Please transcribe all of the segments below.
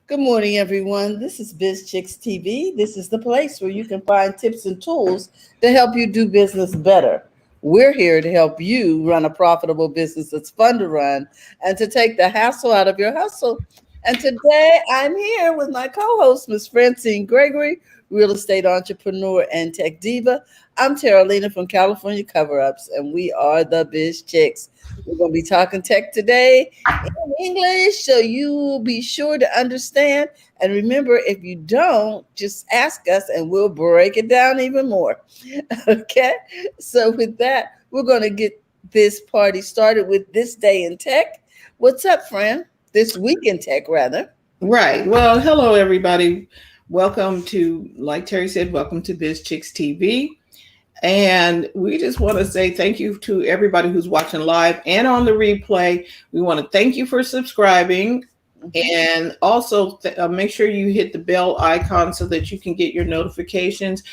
Good morning, everyone. This is BizChicks TV. This is the place where you can find tips and tools to help you do business better. We're here to help you run a profitable business that's fun to run and to take the hassle out of your hustle. And today I'm here with my co host, Miss Francine Gregory, real estate entrepreneur and tech diva. I'm Terralina from California Cover Ups, and we are the Biz Chicks. We're going to be talking tech today in English, so you will be sure to understand. And remember, if you don't, just ask us and we'll break it down even more. Okay? So, with that, we're going to get this party started with This Day in Tech. What's up, friend? This week in tech, rather. Right. Well, hello, everybody. Welcome to, like Terry said, welcome to BizChicks TV. And we just want to say thank you to everybody who's watching live and on the replay. We want to thank you for subscribing. And also make sure you hit the bell icon so that you can get your notifications.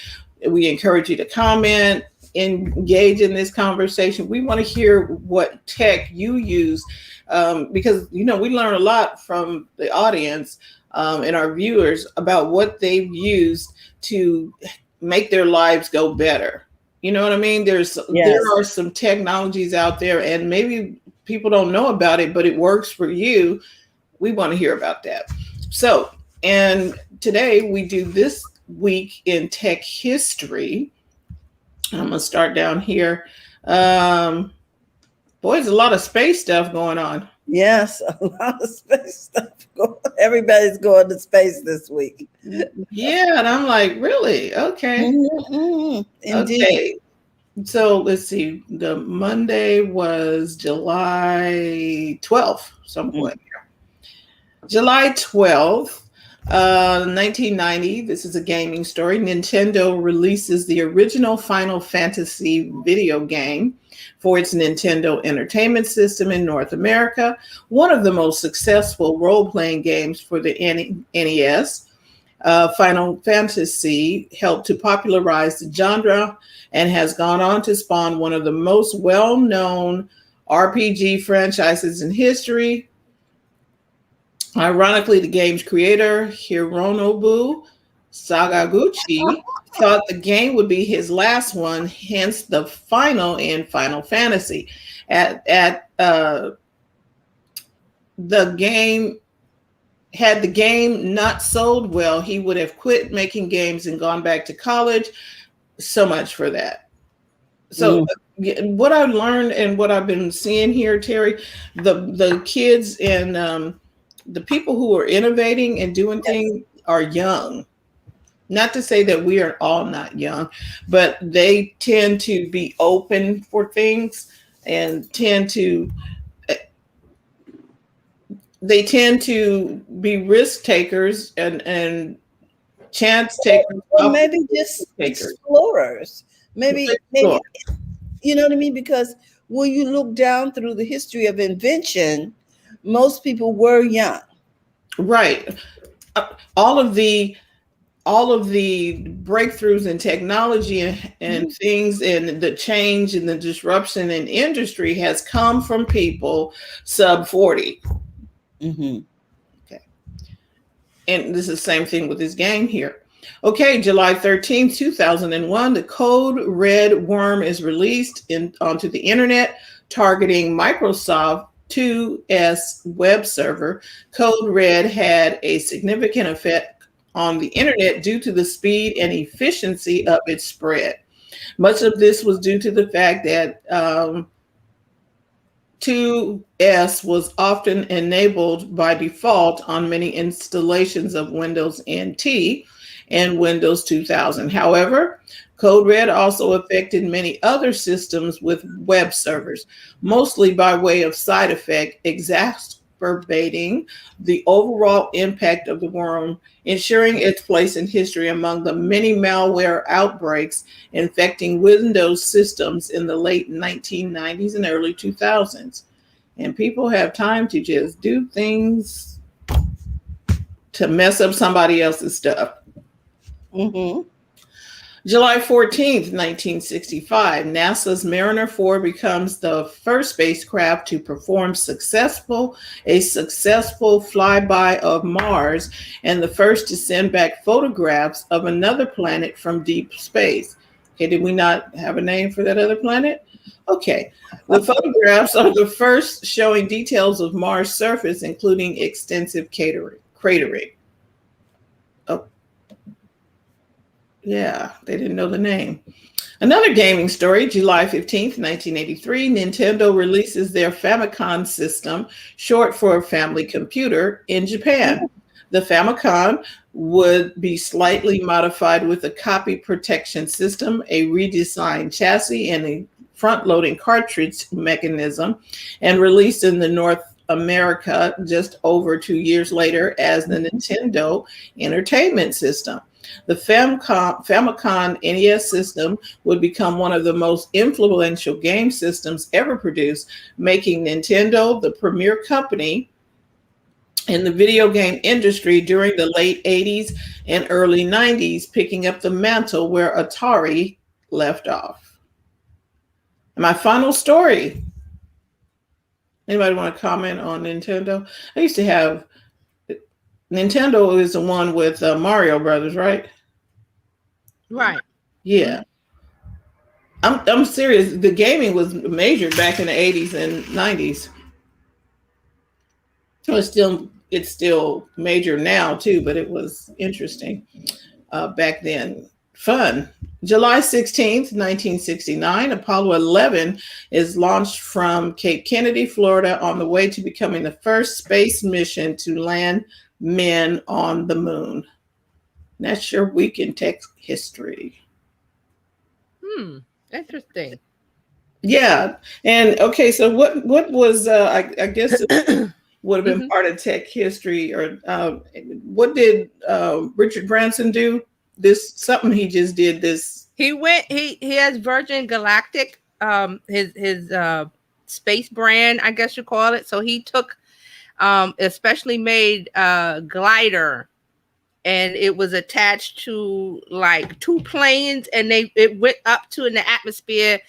We encourage you to comment, engage in this conversation. We want to hear what tech you use because, we learn a lot from the audience and our viewers about what they've used to make their lives go better. You know what I mean? There Yes. are some technologies out there and maybe people don't know about it, but it works for you. We want to hear about that. So, and today we do This Week in Tech History. I'm going to start down here. Boy, there's a lot of space stuff going on. Yes, a lot of space stuff going. Everybody's going to space this week. Yeah, and I'm like, really? Okay. Indeed. Okay. So let's see. The Monday was July 12th, some point. July 12th, 1990. This is a gaming story. Nintendo releases the original Final Fantasy video game for its Nintendo Entertainment System in North America, one of the most successful role-playing games for the NES. Final Fantasy helped to popularize the genre and has gone on to spawn one of the most well-known RPG franchises in history. Ironically, the game's creator, Hironobu Sakaguchi, thought the game would be his last one, hence the final in Final Fantasy. The game Had the game not sold well, he would have quit making games and gone back to college. So much for that. So what I've learned and what I've been seeing here, Terry, the kids and the people who are innovating and doing things are young. Not to say that we are all not young, but they tend to be open for things and tend to be risk takers and chance takers. Or maybe just explorers. Maybe, you know what I mean? Because when you look down through the history of invention, most people were young. Right. All of the breakthroughs in technology and things and the change and the disruption in industry has come from people sub 40. Okay. And this is the same thing with this game here. Okay, July 13th, 2001, the Code Red worm is released onto the internet, targeting Microsoft 2S web server. Code Red had a significant effect on the internet due to the speed and efficiency of its spread. Much of this was due to the fact that 2S was often enabled by default on many installations of Windows NT and Windows 2000. However, Code Red also affected many other systems with web servers, mostly by way of side effect, exacerbating the overall impact of the worm, ensuring its place in history among the many malware outbreaks infecting Windows systems in the late 1990s and early 2000s. And people have time to just do things to mess up somebody else's stuff. July 14th, 1965, NASA's Mariner 4 becomes the first spacecraft to perform a successful flyby of Mars and the first to send back photographs of another planet from deep space. Okay, did we not have a name for that other planet? Okay. The photographs are the first showing details of Mars' surface, including extensive cratering. Oh, yeah, they didn't know the name. Another gaming story, July 15th, 1983, Nintendo releases their Famicom system, short for Family Computer, in Japan. The Famicom would be slightly modified with a copy protection system, a redesigned chassis, and a front-loading cartridge mechanism, and released in the North America just over 2 years later as the Nintendo Entertainment System. The Famicom NES system would become one of the most influential game systems ever produced, making Nintendo the premier company in the video game industry during the late 80s and early 90s, picking up the mantle where Atari left off. And my final story. Anybody want to comment on Nintendo? I used to have Nintendo is the one with Mario Brothers, right? Right. Yeah. I'm serious. The gaming was major back in the 80s and 90s. So it's still major now too, but it was interesting back then. Fun. July 16th, 1969, Apollo 11 is launched from Cape Kennedy, Florida, on the way to becoming the first space mission to land men on the moon. That's your week in tech history. Interesting. Yeah. And okay, so what was I guess it would have been part of tech history, or what did Richard Branson do? Something he just did this. He has Virgin Galactic, his space brand, I guess you call it. So he took especially made glider, and it was attached to like 2 planes, and it went up to in the atmosphere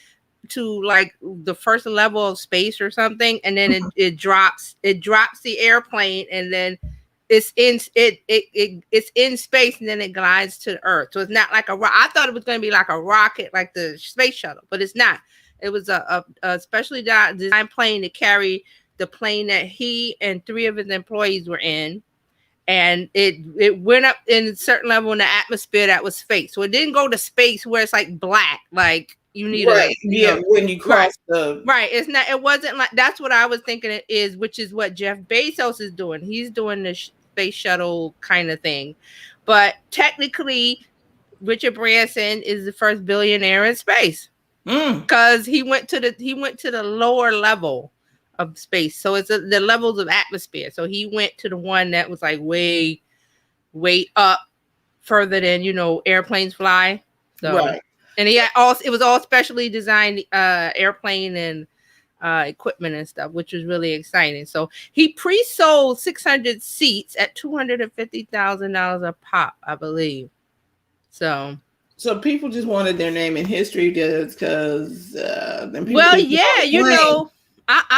to like the first level of space or something, and then it drops the airplane, and then it's in space, and then it glides to Earth. So it's not like I thought it was going to be like a rocket, like the space shuttle, but it's not. It was a specially designed plane to carry the plane that he and 3 of his employees were in, and it went up in a certain level in the atmosphere that was space. So it didn't go to space where it's like black, like you need when you cross the it's not. It wasn't like that's what I was thinking it is, which is what Jeff Bezos is doing. He's doing the space shuttle kind of thing, but technically, Richard Branson is the first billionaire in space because he went to the lower level of space. So it's the levels of atmosphere. So he went to the one that was like way up further than airplanes fly. So. Right. And it was all specially designed airplane and equipment and stuff, which was really exciting. So he pre-sold 600 seats at $250,000 a pop, I believe. So people just wanted their name in history because I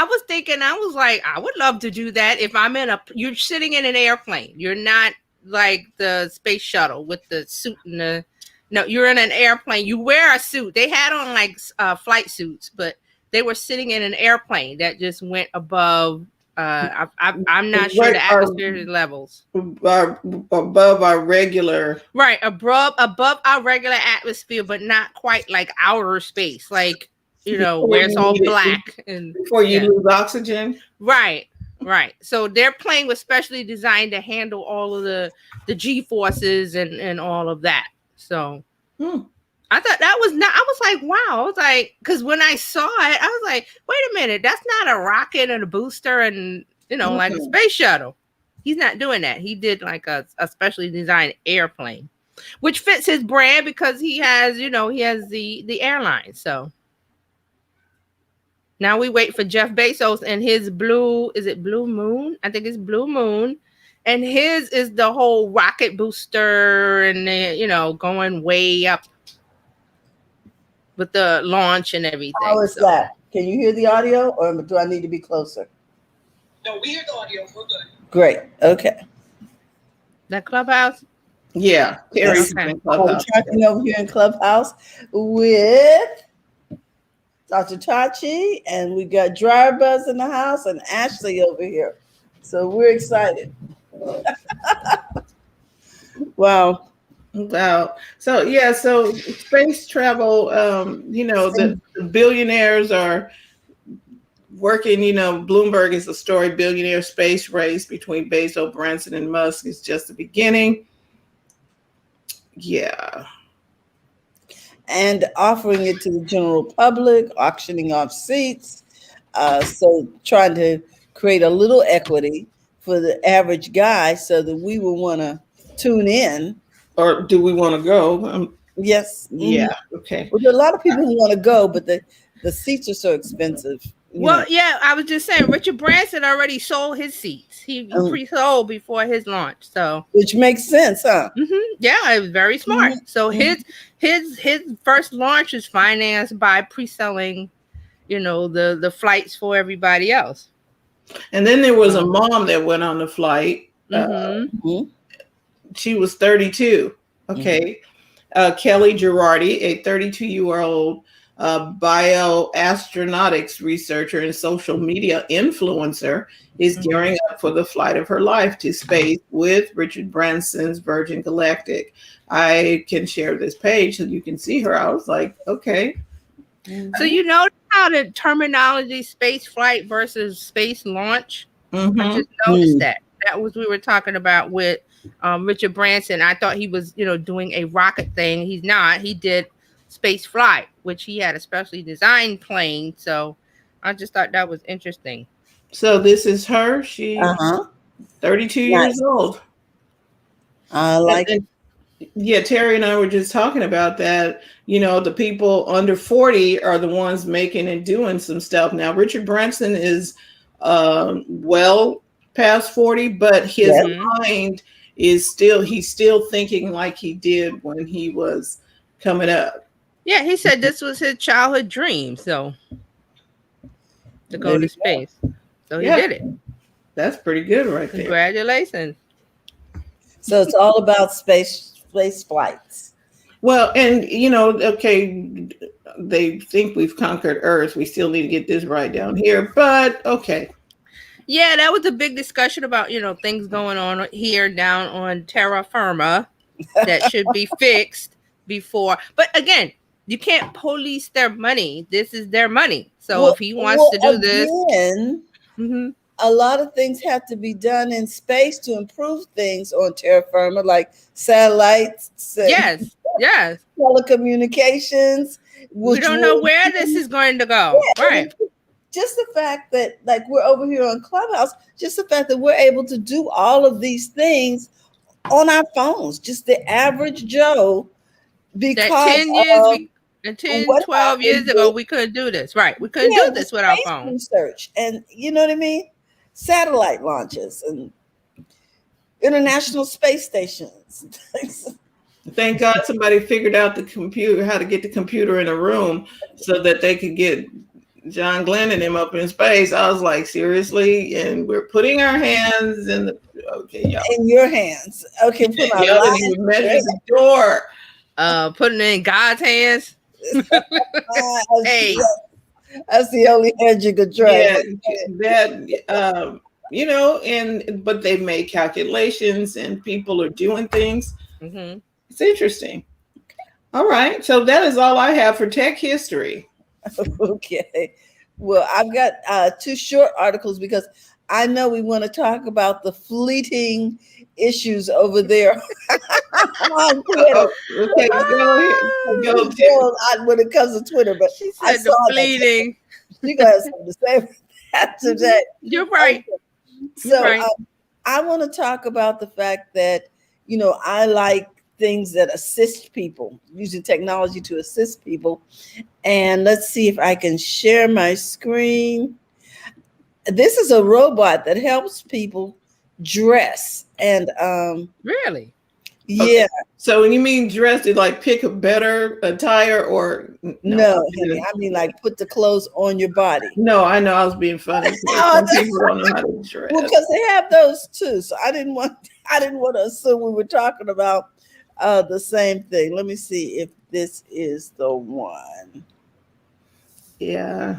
was thinking, I was like, I would love to do that if I'm you're sitting in an airplane. You're not like the space shuttle with the suit and no, you're in an airplane. You wear a suit. They had on like flight suits, but they were sitting in an airplane that just went above. I'm not sure the atmospheric levels. Above our regular. Right, above our regular atmosphere, but not quite like outer space, like where it's all black and before you lose oxygen. Right. So their plane was specially designed to handle all of the G-forces and all of that. So I thought that was not, I was like, wow. I was like, because when I saw it, I was like, wait a minute, that's not a rocket and a booster and, like a space shuttle. He's not doing that. He did like a specially designed airplane, which fits his brand because he has, he has the airline. So now we wait for Jeff Bezos and his Blue Moon? I think it's Blue Moon. And his is the whole rocket booster and, going way up with the launch and everything. How is that? Can you hear the audio, or do I need to be closer? No, we hear the audio. We're good. Great. Okay. That Clubhouse? Yeah, Terry's Okay. in I'm Clubhouse. talking over here in Clubhouse with Dr. Tachi, and we got Dryer Buzz in the house and Ashley over here. So we're excited. Wow. Wow. So yeah, so space travel, the billionaires are working, Bloomberg is a story, billionaire space race between Bezos, Branson, and Musk is just the beginning. Yeah. And offering it to the general public, auctioning off seats. So trying to create a little equity for the average guy so that we will want to tune in. Or do we want to go? Yes. Yeah. Okay. Well, there are a lot of people who want to go, but the seats are so expensive. Well, yeah, I was just saying, Richard Branson already sold his seats. He pre-sold before his launch, so which makes sense, huh? Yeah, it was very smart. So his first launch is financed by pre-selling, the flights for everybody else. And then there was a mom that went on the flight. She was 32. Okay. Kelly Girardi, a 32-year-old bioastronautics researcher and social media influencer, is gearing up for the flight of her life to space with Richard Branson's Virgin Galactic. I can share this page so you can see her. I was like, okay. So you know how the terminology space flight versus space launch? I just noticed that. That was we were talking about with Richard Branson. I thought he was, doing a rocket thing. He's not. He did space flight, which he had a specially designed plane. So I just thought that was interesting. So this is her. She's 32 years old. I like it. Yeah, Terry and I were just talking about that. The people under 40 are the ones making and doing some stuff. Now, Richard Branson is well past 40, but his mind is he's still thinking like he did when he was coming up. Yeah, he said this was his childhood dream, so to go to space. So he did it. That's pretty good right there. Congratulations. So it's all about space flights. Well, and okay, they think we've conquered Earth. We still need to get this right down here, but okay. Yeah, that was a big discussion about, things going on here down on terra firma that should be fixed before. But again, you can't police their money. This is their money. So if he wants to do this, a lot of things have to be done in space to improve things on terra firma, like satellites. Yes. Telecommunications. We don't know where this is going to go. Yeah, right. Just the fact that, like, we're over here on Clubhouse, just the fact that we're able to do all of these things on our phones, just the average Joe, because that 12 years ago, we couldn't do this. Right. We couldn't do this with our phone. Research and, you know what I mean? Satellite launches and international space stations. Thank God somebody figured out how to get the computer in a room so that they could get John Glenn and him up in space. I was like, seriously? And we're putting our hands in in your hands. Okay, put my measure the door. Putting it in God's hands. Hey, that's the only hand you could try. But they've made calculations and people are doing things. It's interesting. All right, so that is all I have for tech history. Okay. Well, I've got 2 short articles because I know we want to talk about the fleeting issues over there on Twitter. Okay, go ahead. Go when it comes to Twitter, but she said the fleeting. She gonna have something to say about that today. You're right. So I want to talk about the fact that I like things that assist people, using technology to assist people. And let's see if I can share my screen. This is a robot that helps people dress. And really? Yeah. So when you mean dressed, it like pick a better attire or No, honey, I mean like put the clothes on your body. No, I know I was being funny. Some people don't know how to dress. Well, because they have those too. So I didn't want to assume we were talking about the same thing. Let me see if this is the one. Yeah.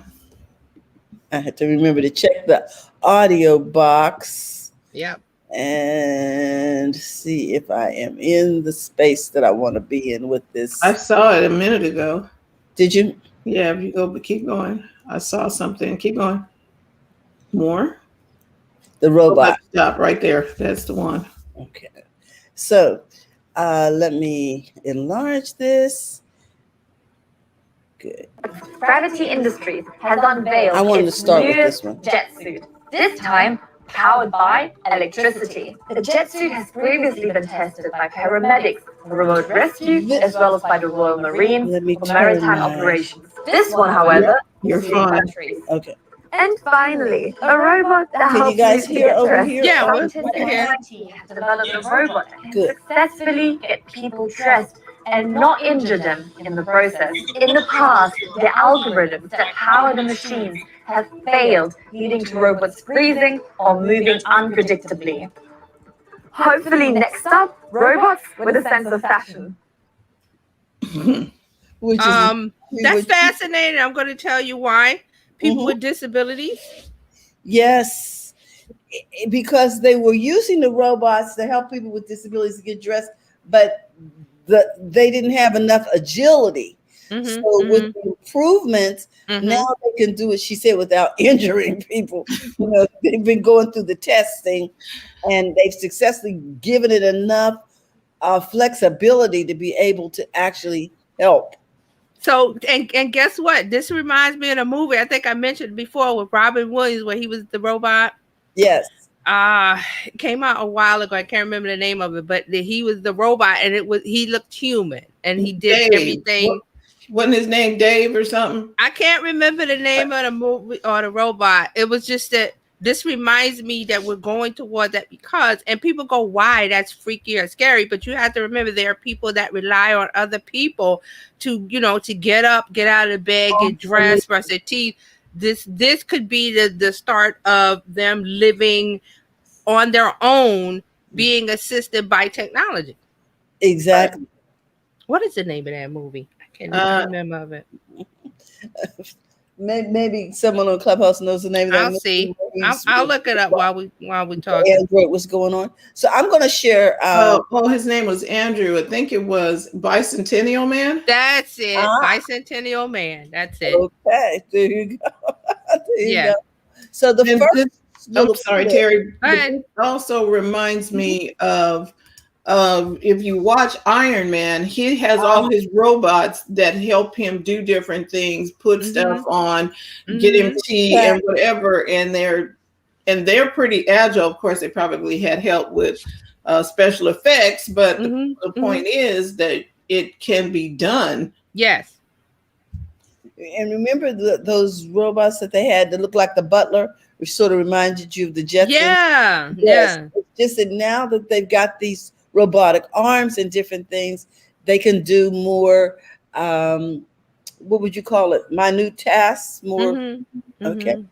I had to remember to check the audio box. Yep. And see if I am in the space that I want to be in with this. I saw it a minute ago. Did you? Yeah, if you go, but keep going. I saw something. Keep going. More. The robot. Stop right there. That's the one. Okay. So let me enlarge this. Good. Gravity Industries has unveiled I wanted to its start with new this one. jet suit. This time powered by electricity. The jet suit has previously been tested by paramedics, remote rescue, as well as by the Royal Marine for maritime operations. This one, however, You're is fine. batteries. Okay. And finally, a robot that Can you helps guys to hear get over dressed. here? Yeah, Scientists we can at hear. MIT have developed a robot that can Good. successfully get people dressed and not injure them in the process. In the past, the algorithms that power the machines have failed, leading to robots freezing or moving unpredictably. Hopefully, next up, robots with a sense of fashion. Which is That's fascinating. I'm going to tell you why. People with disabilities. Yes, because they were using the robots to help people with disabilities to get dressed, but they didn't have enough agility. So with the improvements, now they can do it, she said, without injuring people. You know, they've been going through the testing and they've successfully given it enough flexibility to be able to actually help. So, and guess what? This reminds me of a movie I think I mentioned before with Robin Williams where he was the robot. Yes. It came out a while ago. I can't remember the name of it, but he was the robot and he looked human and he did everything. Wasn't his name Dave or something? I can't remember the name of the movie or the robot. It was just that this reminds me that we're going toward that and people go, why? That's freaky or scary. But you have to remember there are people that rely on other people to, to get up, get out of bed, get dressed, brush their teeth. This could be the start of them living on their own, being assisted by technology. Exactly. What is the name of that movie? I can't remember of it. Maybe someone on Clubhouse knows the name of that. I'll see. I'll look it up while we talk. Android, what's going on? So I'm going to share. His name was Andrew. I think it was Bicentennial Man. That's it. Bicentennial Man. That's it. Okay, there you go. There you go. So I'm sorry, Terry. It also reminds me of if you watch Iron Man, he has all his robots that help him do different things, put stuff on, get him tea and whatever, and they're pretty agile. Of course, they probably had help with special effects, but the point is that it can be done. Yes. And remember those robots that they had that looked like the butler, which sort of reminded you of the Jetsons? Yeah. Yes. Yeah. It's just that now that they've got these robotic arms and different things, they can do more, what would you call it? Minute tasks, more. Okay.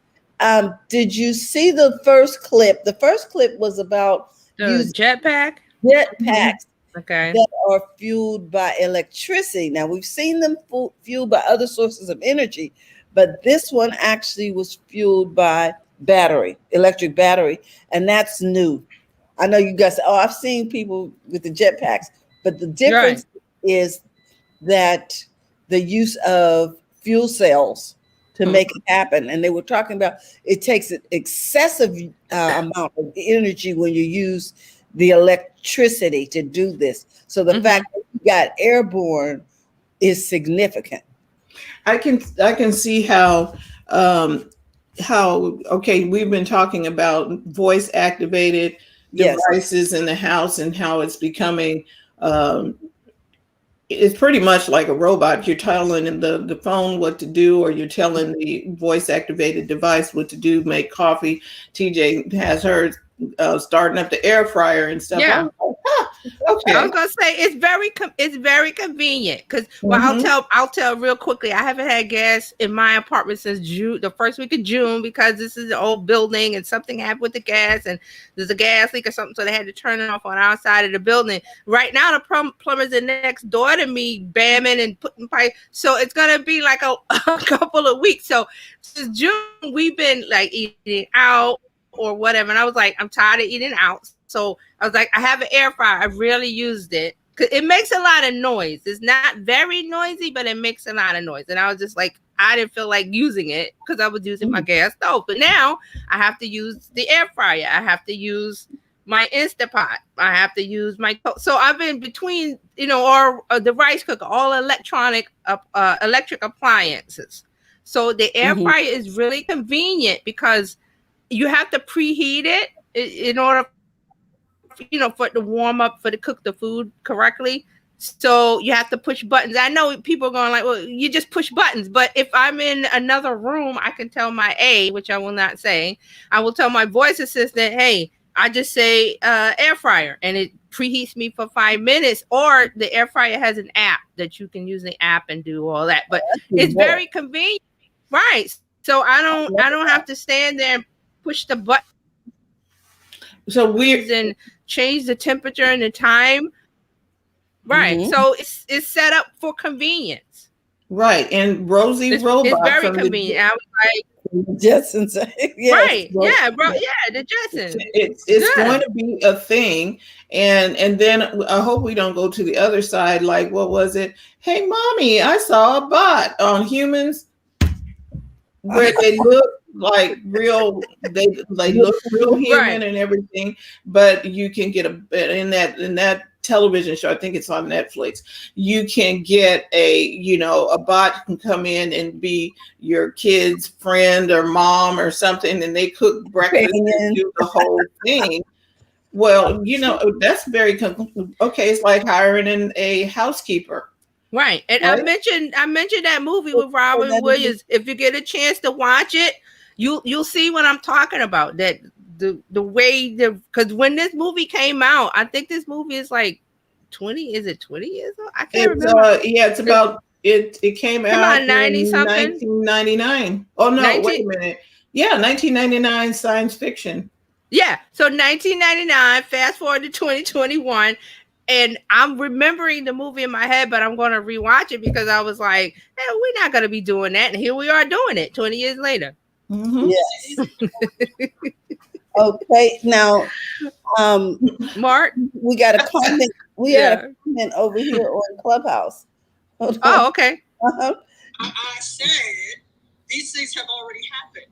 Did you see the first clip? The first clip was about the jetpacks that are fueled by electricity. Now we've seen them fueled by other sources of energy, but this one actually was fueled by electric battery, and that's new. I know you guys say, I've seen people with the jetpacks, but the difference is that the use of fuel cells to make it happen. And they were talking about it takes an excessive amount of energy when you use the electricity to do this. So the fact that you got airborne is significant. I can see how we've been talking about voice activated devices in the house and how it's becoming it's pretty much like a robot. You're telling the phone what to do, or you're telling the voice activated device what to do, make coffee. TJ has hers starting up the air fryer and stuff. Yeah. I'm like, okay. I was gonna say it's very convenient because I'll tell real quickly. I haven't had gas in my apartment since June, the first week of June, because this is an old building and something happened with the gas and there's a gas leak or something, so they had to turn it off on our side of the building. Right now, the plumbers are next door to me, bamming and putting pipe. So it's gonna be like a couple of weeks. So since June, we've been like eating out or whatever, and I was like, I'm tired of eating out. So I was like, I have an air fryer. I rarely used it because it makes a lot of noise. It's not very noisy, but it makes a lot of noise. And I was just like, I didn't feel like using it because I was using my gas stove. But now I have to use the air fryer. I have to use my Instapot. I have to use my. So I've been between, or the rice cooker, all electric appliances. So the air fryer is really convenient because you have to preheat it in order for it to warm up, for to cook the food correctly. So you have to push buttons. I know people are going like, well, you just push buttons. But if I'm in another room, I can tell my which I will not say, I will tell my voice assistant, hey, I just say air fryer, and it preheats me for 5 minutes. Or the air fryer has an app that you can use the app and do all that. But it's very convenient, right? So I don't have to stand there and push the button. So and change the temperature and the time. Right. So it's set up for convenience. Right. And Rosie Robot. It's very convenient. I was like Jetsons. Yes, right. Yeah, bro. Yeah, the Jetsons. It's going to be a thing. And then I hope we don't go to the other side. Like, what was it? Hey, mommy, I saw a bot on Humans where they look like real, they look real human and everything, but you can get in that television show, I think it's on Netflix, you can get a bot can come in and be your kid's friend or mom or something, and they cook breakfast and do the whole thing. Well, that's very okay. It's like hiring a housekeeper. Right. And right? I mentioned that movie with Robin Williams. If you get a chance to watch it, you'll see what I'm talking about. That the way because when this movie came out, I think this movie is like 20 years old? I can't remember. It's about it came out in 1999. Oh no, wait a minute. Yeah, 1999 science fiction. Yeah. So 1999, fast forward to 2021. And I'm remembering the movie in my head, but I'm going to rewatch it because I was like, hey, we're not going to be doing that. And here we are doing it 20 years later. Mm-hmm. Yes. Okay. Now, Mark, we got a comment. We had a comment over here on Clubhouse. Oh, okay. I said these things have already happened.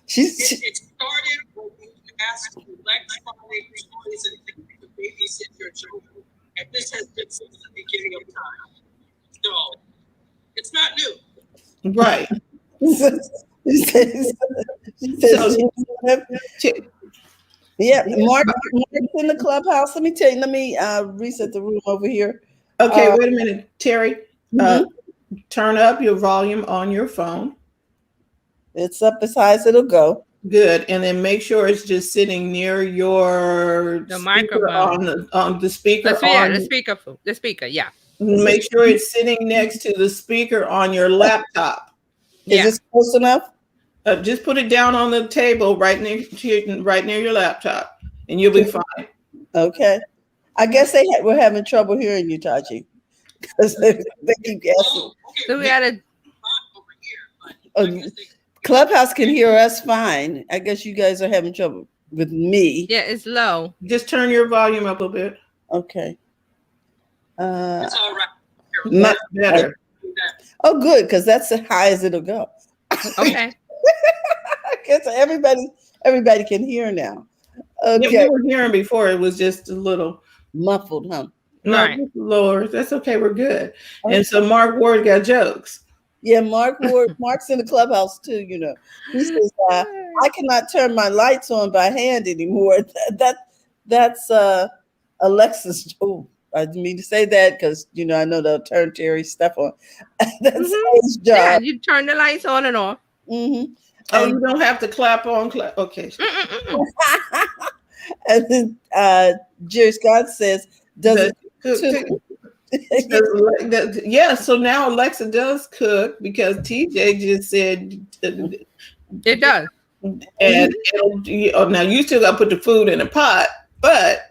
It started when we asked electronic toys and things to babysit your children. And this has been since the beginning of time. So it's not new. Right. Yeah, Mark's in the Clubhouse. Let me reset the room over here. Okay, wait a minute, Terry. Turn up your volume on your phone. It's up as high as it'll go. Good, and then make sure it's just sitting near the microphone on the speaker. The speaker. Yeah. Make sure it's sitting next to the speaker on your laptop. Is this close enough? Just put it down on the table right near your laptop, and you'll be fine. Okay. I guess we're having trouble hearing you, Tachi, because they keep asking. So we got to. Clubhouse can hear us fine. I guess you guys are having trouble with me. Yeah, it's low. Just turn your volume up a bit. Okay. It's all right. Much better. Oh, good, because that's as high as it'll go. Okay. I guess everybody can hear now. Okay. Yeah, we were hearing before. It was just a little muffled, huh? No, right. Lower. That's okay. We're good. Okay. And so Mark Ward got jokes. Yeah, Mark's in the Clubhouse too. He says, "I cannot turn my lights on by hand anymore." That's Alexa's. Oh, I didn't mean to say that because I know they'll turn Terry's stuff on. That's his job. Yeah, you turn the lights on and off. Mm-hmm. Oh, you don't have to clap on. Okay. And then Jerry Scott says, does it too? Yeah, so now Alexa does cook because TJ just said It does. and now you still got to put the food in a pot, but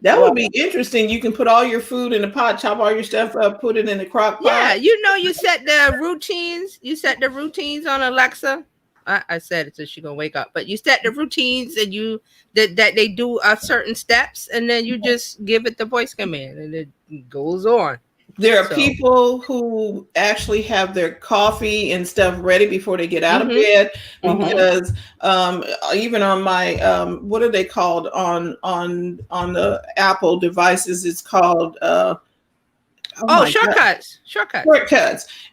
that would be interesting. You can put all your food in a pot, chop all your stuff up, put it in a crock pot. Yeah, you set the routines. You set the routines on Alexa. I said it so she's gonna wake up. But you set the routines and that they do certain steps, and then you just give it the voice command, and it goes on. There are people who actually have their coffee and stuff ready before they get out of bed, because even on my what are they called on the Apple devices? It's called shortcuts.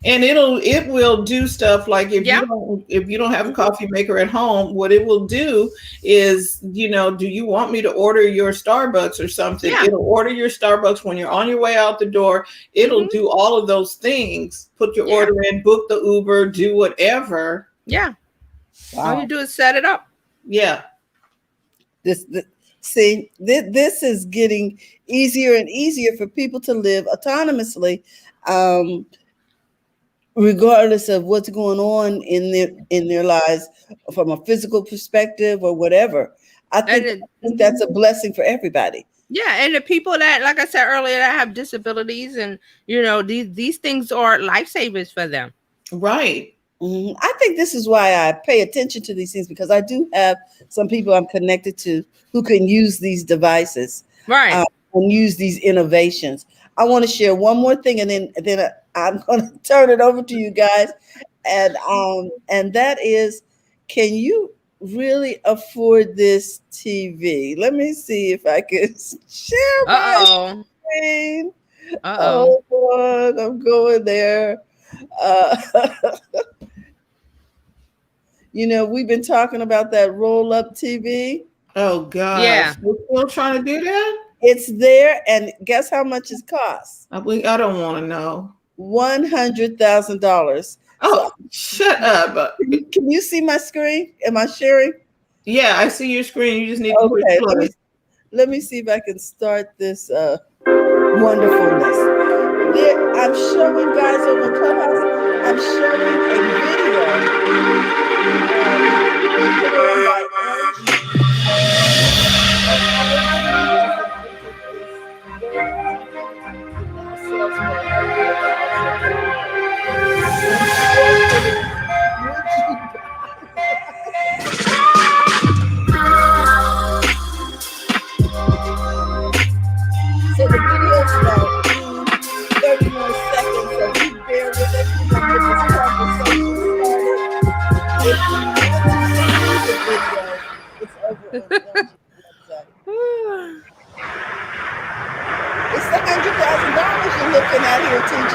And it will do stuff like if you don't have a coffee maker at home, what it will do is, do you want me to order your Starbucks or something? It'll order your Starbucks when you're on your way out the door. It'll do all of those things. Put your order in, book the Uber, do whatever. Yeah. All you do is set it up. Yeah. This is getting easier and easier for people to live autonomously, regardless of what's going on in their lives from a physical perspective or whatever. I think that's a blessing for everybody. Yeah, and the people that, like I said earlier, that have disabilities, and these things are lifesavers for them. Right. I think this is why I pay attention to these things, because I do have some people I'm connected to who can use these devices, right, and use these innovations. I want to share one more thing, and then I'm going to turn it over to you guys, and that is, can you really afford this TV? Let me see if I can share my screen. Oh, Lord, I'm going there. We've been talking about that roll-up TV. Oh, God. Yeah. We're still trying to do that? It's there, and guess how much it costs? I don't want to know. $100,000. Oh, shut up. Can you see my screen? Am I sharing? Yeah, I see your screen. You just need to push play. Let me see if I can start this wonderfulness. I'm showing guys over Clubhouse. I'm showing a video. So the video is about 30 more seconds, so you bear with us. We're going to get this conversation started. If you want to see the video, it's over on the website. It's the $100,000 you're looking at here, TJ.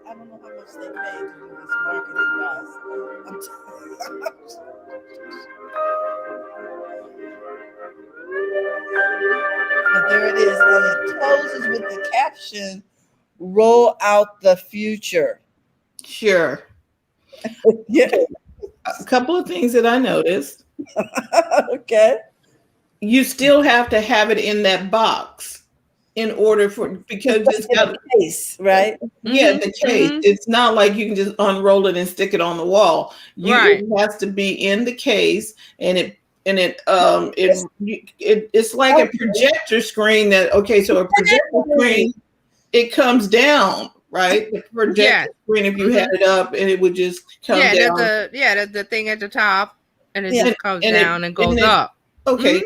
I don't know how much they pay to do this marketing, guys. But there it is, and it closes with the caption, "Roll out the future." Sure. Yeah. A couple of things that I noticed. Okay. You still have to have it in that box in order because it's got a case, right? Yeah, the case. It's not like you can just unroll it and stick it on the wall. It has to be in the case, and it's like a projector screen so a projector screen, it comes down, right? The projector screen, if you had it up, and it would just come down. There's the thing at the top, and it just comes down and goes up. Okay.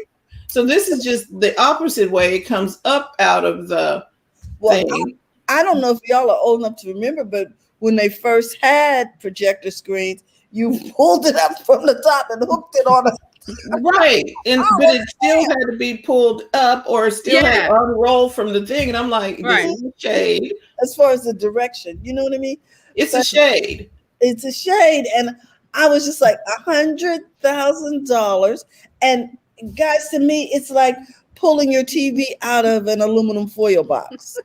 So this is just the opposite way. It comes up out of the thing. I don't know if y'all are old enough to remember, but when they first had projector screens, you pulled it up from the top and hooked it on Right. And but it still had to be pulled up or it still had to unroll from the thing. And I'm like, this is a shade. As far as the direction, you know what I mean? It's a shade. It's a shade. And I was just like $100,000. And guys, to me, it's like pulling your TV out of an aluminum foil box.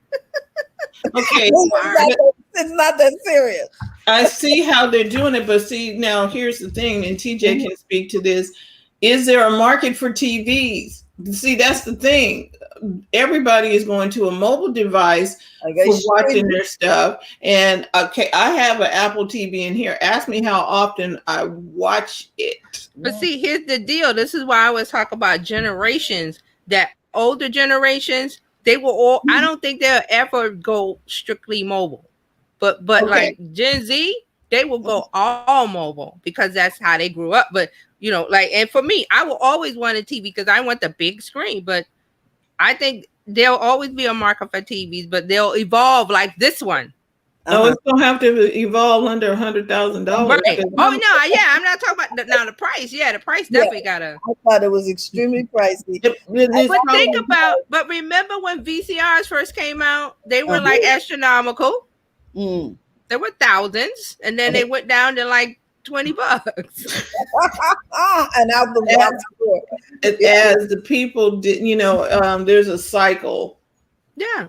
Okay. It's not that serious. I see how they're doing it, but see, now here's the thing, and TJ can speak to this. Is there a market for TVs? See, that's the thing. Everybody is going to a mobile device for watching their stuff. And okay, I have an Apple TV in here. Ask me how often I watch it. But see, here's the deal. This is why I always talk about generations. That older generations, they will all, I don't think they'll ever go strictly mobile. But like Gen Z, they will go all mobile because that's how they grew up. But you know, like, and for me, I will always want a TV because I want the big screen. But I think there'll always be a market for TVs, but they'll evolve like this one. Oh, it's gonna have to evolve under $100,000. Right. Oh no, yeah, I'm not talking about now the price. Yeah, the price definitely gotta. I thought it was extremely pricey. But remember when VCRs first came out, they were like astronomical. There were thousands, and then they went down to like $20. And out the box. As the people did, you know, there's a cycle. Yeah.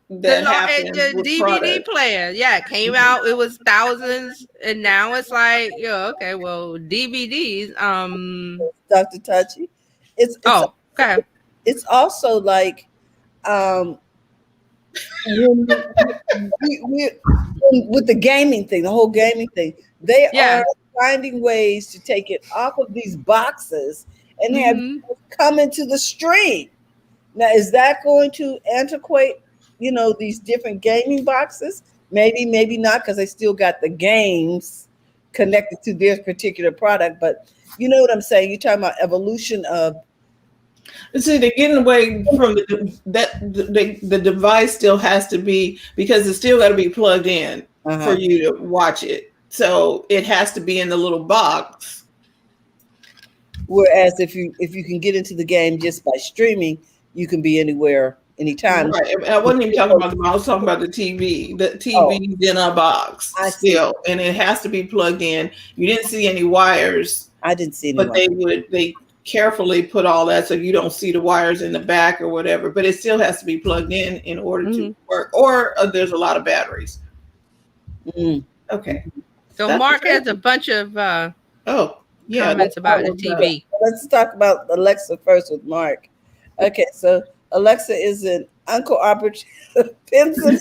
That the DVD player, it came out. It was thousands, and now it's like, okay, well, DVDs. Dr. Tachi, it's okay. It's also like, with the gaming thing, the whole gaming thing, they are finding ways to take it off of these boxes and have people come into the stream. Now, is that going to antiquate? You know, these different gaming boxes, maybe not, because they still got the games connected to their particular product. But you know what I'm saying? You're talking about evolution of. See, they're getting away from the device still has to be, because it's still got to be plugged in for you to watch it. So it has to be in the little box. Whereas if you can get into the game just by streaming, you can be anywhere. Anytime. Right. I wasn't even talking about I was talking about the TV. The TV's in a box still, and it has to be plugged in. You didn't see any wires. I didn't see any but they carefully put all that so you don't see the wires in the back or whatever. But it still has to be plugged in order to work. Or there's a lot of batteries. Okay. So Mark has a bunch of comments about the TV. Let's talk about Alexa first with Mark. Okay, so Alexa is an uncooperative pencil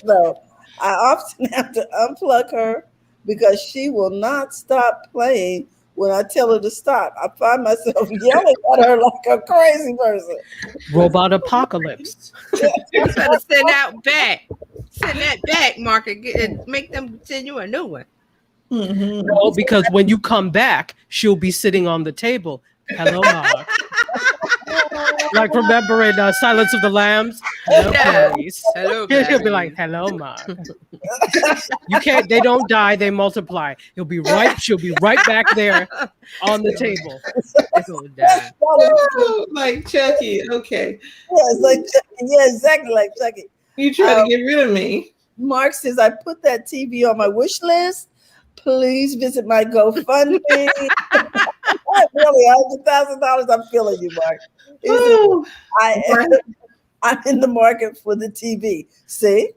though. I often have to unplug her because she will not stop playing when I tell her to stop. I find myself yelling at her like a crazy person. Robot apocalypse. You better send that back. Send that back, Mark, and make them send you a new one. No, because when you come back, she'll be sitting on the table. Hello, Mark. Like remember in Silence of the Lambs? Hello, he'll be like, hello, Mark. You can't, they don't die, they multiply. She'll be right back there on the table. Like Chucky, okay. Yeah, it's like exactly like Chucky. You try to get rid of me. Mark says, I put that TV on my wish list. Please visit my GoFundMe. Really, $100,000. I'm feeling you, Mark. I'm in the market for the TV. See?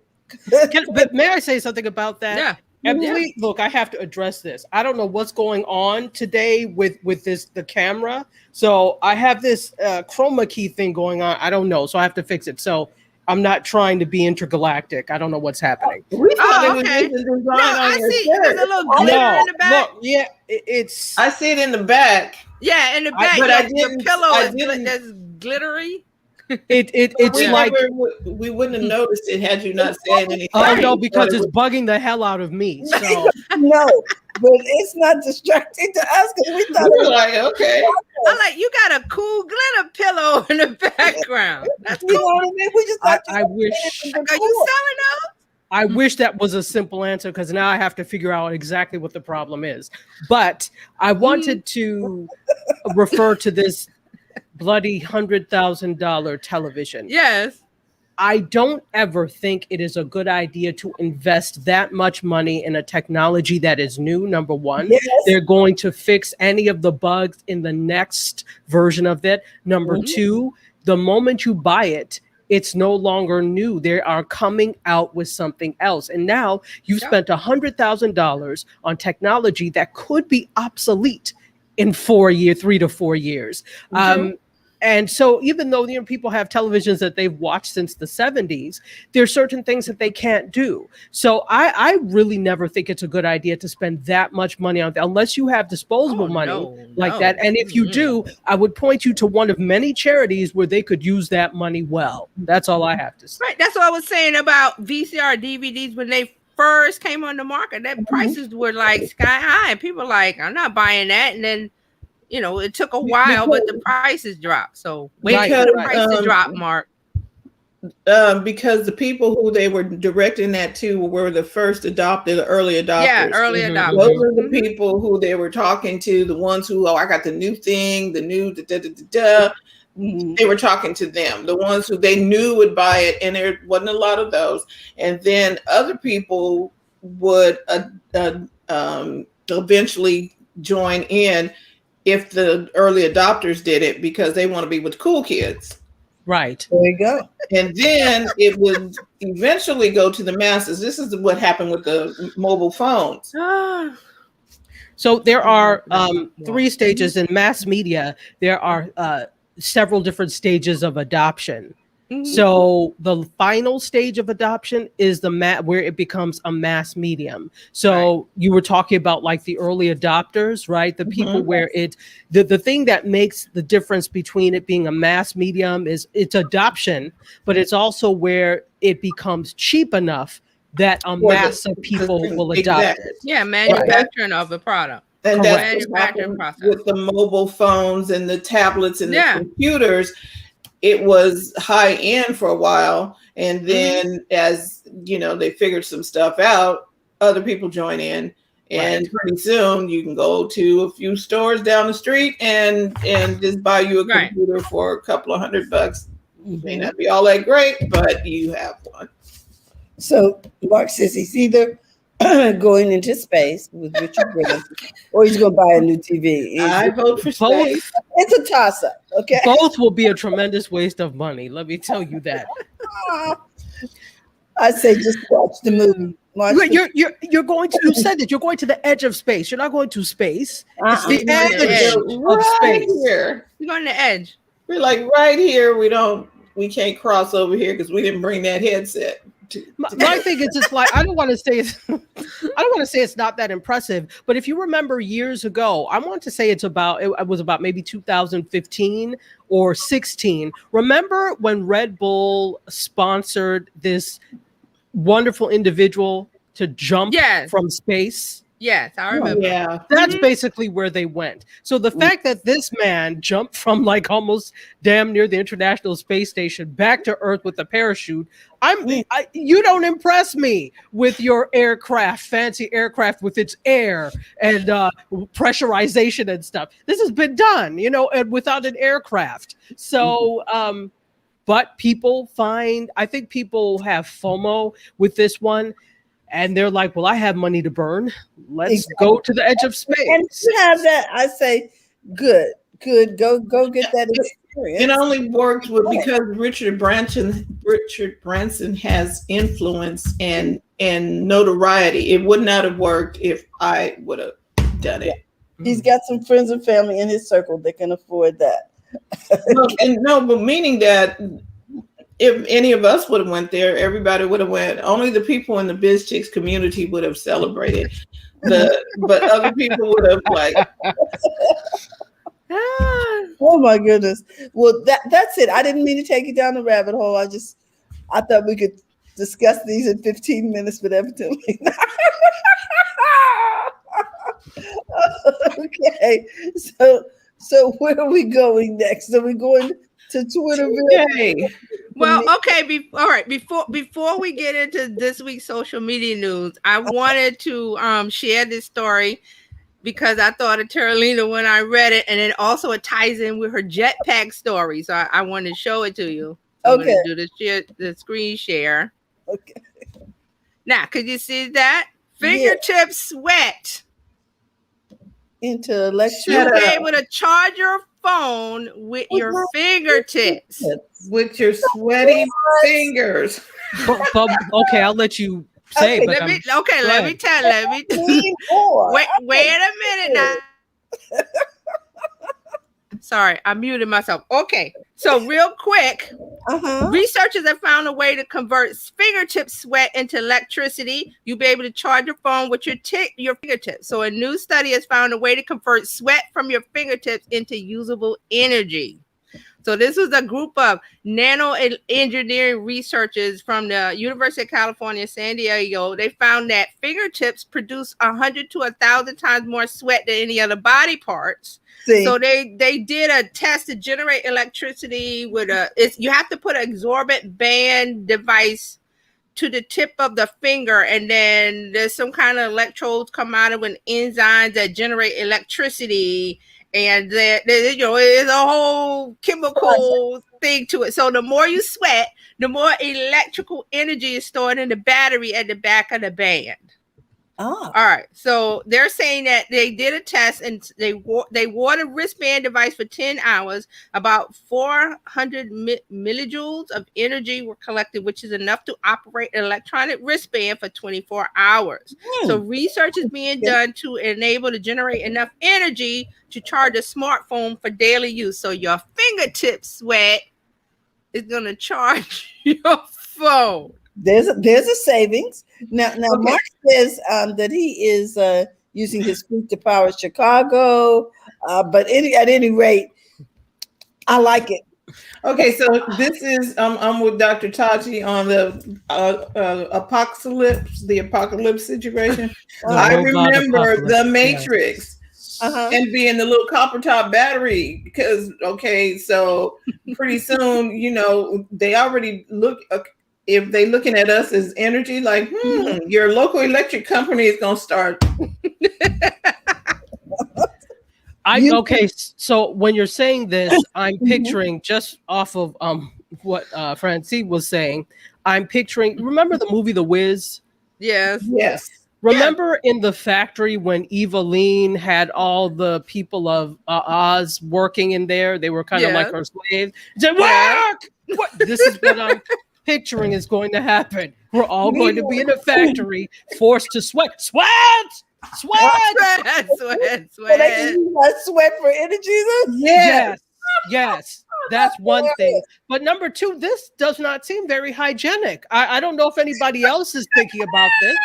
But may I say something about that? Yeah. Emily, look, I have to address this. I don't know what's going on today with the camera. So I have this chroma key thing going on. I don't know. So I have to fix it. So I'm not trying to be intergalactic. I don't know what's happening. Okay. I see. There's a little glitter in the back. Look, yeah, it's. I see it in the back. Yeah, in the back. The pillow is glittery. It's like we wouldn't have noticed it had you not said anything. Oh no, because it's bugging the hell out of me. So no, but it's not distracting to us because we thought we were like, okay. I'm like, you got a cool glitter pillow in the background. That's cool. You know what I mean? We just thought I wish. Are you selling those? I wish that was a simple answer because now I have to figure out exactly what the problem is. But I wanted to refer to this bloody $100,000 television. Yes. I don't ever think it is a good idea to invest that much money in a technology that is new. Number one, they're going to fix any of the bugs in the next version of it. Number two, the moment you buy it, it's no longer new. They are coming out with something else. And now you've spent $100,000 on technology that could be obsolete in 3 to 4 years. And so even though people have televisions that they've watched since the 70s, there's certain things that they can't do. So I really never think it's a good idea to spend that much money on that unless you have disposable money that. And if you do, I would point you to one of many charities where they could use that money well. That's all I have to say. Right. That's what I was saying about VCR DVDs when they first came on the market. Their prices were like sky high. And people were like, I'm not buying that. And then it took a while, but the prices dropped. So wait for the price to drop, Mark. Because the people who they were directing that to were the first adopted, early adopters. Yeah, early adopters. Those are the people who they were talking to, the ones who, I got the new thing, the new They were talking to them, the ones who they knew would buy it, and there wasn't a lot of those. And then other people would eventually join in if the early adopters did it because they want to be with cool kids. Right. There you go. And then it would eventually go to the masses. This is what happened with the mobile phones. So there are 3 stages in mass media. There are several different stages of adoption. So the final stage of adoption is where it becomes a mass medium. So you were talking about like the early adopters, right? The people where the thing that makes the difference between it being a mass medium is it's adoption, but it's also where it becomes cheap enough that a mass of people will adopt it. Yeah, manufacturing of the product. And that's what happened with the mobile phones and the tablets and the computers. It was high end for a while, and then as they figured some stuff out, other people join in, and pretty soon you can go to a few stores down the street and just buy you a computer for a couple of $100. May not be all that great, but you have one. So Mark says he's either going into space with Richard Branson, or he's going to buy a new TV. I vote for space. It's a toss-up, okay? Both will be a tremendous waste of money. Let me tell you that. I say just watch the movie. You're going to. You said that you're going to the edge of space. You're not going to space. It's the edge of space. Here. We're going to the edge. We're like right here. We can't cross over here because we didn't bring that headset. My thing is just like I don't want to say it's not that impressive, but if you remember years ago, I want to say it was about maybe 2015 or 16. Remember when Red Bull sponsored this wonderful individual to jump from space? Yes, I remember. Yeah, that's basically where they went. So the fact that this man jumped from like almost damn near the International Space Station back to Earth with a parachute, you don't impress me with your fancy aircraft with its air and pressurization and stuff. This has been done, and without an aircraft. So, but I think people have FOMO with this one. And they're like, well, I have money to burn. Let's go to the edge of space. And to have that, I say, good. Go get that experience. It only worked because Richard Branson has influence and notoriety. It would not have worked if I would have done it. He's got some friends and family in his circle that can afford that. But meaning that if any of us would have went there, everybody would have went. Only the people in the BizChicks community would have celebrated. But other people would have like. Oh my goodness! Well, that's it. I didn't mean to take you down the rabbit hole. I thought we could discuss these in 15 minutes, but evidently not. Okay, so where are we going next? Are we going to Twitter? Okay. Well, okay. All right. Before we get into this week's social media news, I wanted to share this story because I thought of Terralina when I read it, and then also it ties in with her jetpack story. So I wanted to show it to you. So I'm going to do the screen share. Okay. Now, could you see that? Fingertip sweat. Into electricity. You'll be able to charge your phone with your fingertips. With your sweaty fingers. But, okay, I'll let you say. Okay, but let me wait a minute now. Sorry, I muted myself. Okay, so real quick, researchers have found a way to convert fingertip sweat into electricity. You'll be able to charge your phone with your fingertips. So a new study has found a way to convert sweat from your fingertips into usable energy. So this was a group of nano-engineering researchers from the University of California, San Diego. They found that fingertips produce 100 to 1,000 times more sweat than any other body parts. So they did a test to generate electricity with you have to put an absorbent band device to the tip of the finger, and then there's some kind of electrodes come out of an enzymes that generate electricity. And there's a whole chemical thing to it. So the more you sweat, the more electrical energy is stored in the battery at the back of the band. All right. So they're saying that they did a test and they wore a wristband device for 10 hours. About 400 millijoules of energy were collected, which is enough to operate an electronic wristband for 24 hours. So research is being done to enable to generate enough energy to charge a smartphone for daily use. So your fingertip sweat is going to charge your phone. There's a savings. Now Mark says that he is using his fleet to power Chicago. But at any rate, I like it. Okay, so this is I'm with Dr. Tachi on the apocalypse situation. I remember The Matrix. And being the little copper top battery, because so pretty soon, they already look. If they looking at us as energy, like, your local electric company is gonna start. So when you're saying this, I'm picturing just off of what Francine was saying. I'm picturing. Remember the movie The Wiz? Yes. Remember in the factory when Eveline had all the people of Oz working in there? They were kind of like her slaves. Said, work! What? This is what I'm picturing is going to happen. We're all going to be in a factory, forced to sweat. Sweat So they can use that sweat for energy. Yes. That's one thing. But number two, this does not seem very hygienic. I don't know if anybody else is thinking about this,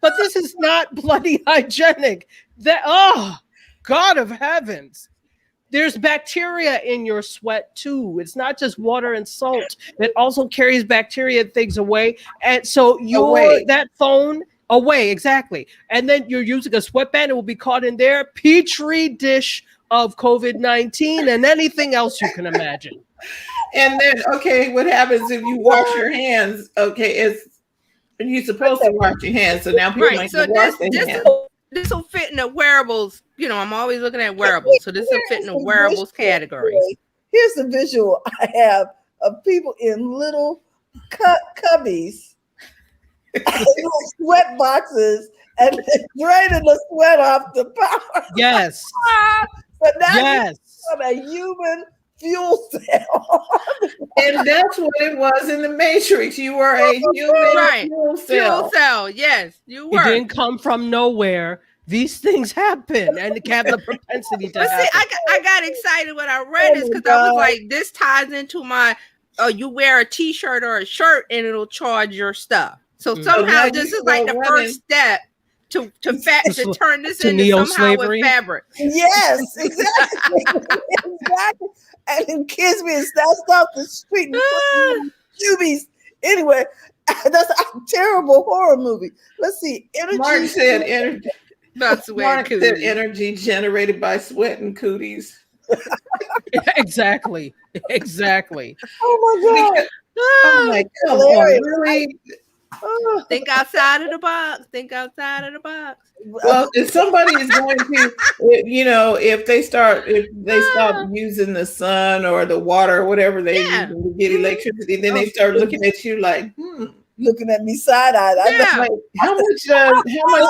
but this is not bloody hygienic. God of heavens. There's bacteria in your sweat too. It's not just water and salt. It also carries bacteria and things away. And so that phone away, exactly. And then you're using a sweatband, it will be caught in there. Petri dish of COVID-19 and anything else you can imagine. And then, what happens if you wash your hands? You're supposed to wash your hands. So now people might wash their hands. This will fit in the wearables. I'm always looking at wearables. So this will fit in the wearables category. Here's the visual I have of people in little cubbies, little sweat boxes, and draining the sweat off the power. Yes. But now you're a human fuel cell. And that's what it was in the Matrix. You were a human fuel cell. Fuel cell, yes, you were. It didn't come from nowhere. These things happen, and it have the propensity to happen. See, I got excited when I read this because I was like, this ties into my, you wear a T-shirt or a shirt and it'll charge your stuff. So somehow this is like the first step to turn this into somehow with fabric. Yes, exactly. Exactly. And then kids being snatched off the street and Jubies. Anyway, that's a terrible horror movie. Let's see. Mark said energy. Mark said energy generated by sweat and cooties. Exactly. Oh my God. I'm like, come on, really? Think outside of the box. Think outside of the box. Well, if somebody is going to, if they stop using the sun or the water or whatever they use to get electricity, then they start looking at you like, looking at me side-eyed. Yeah. like, how much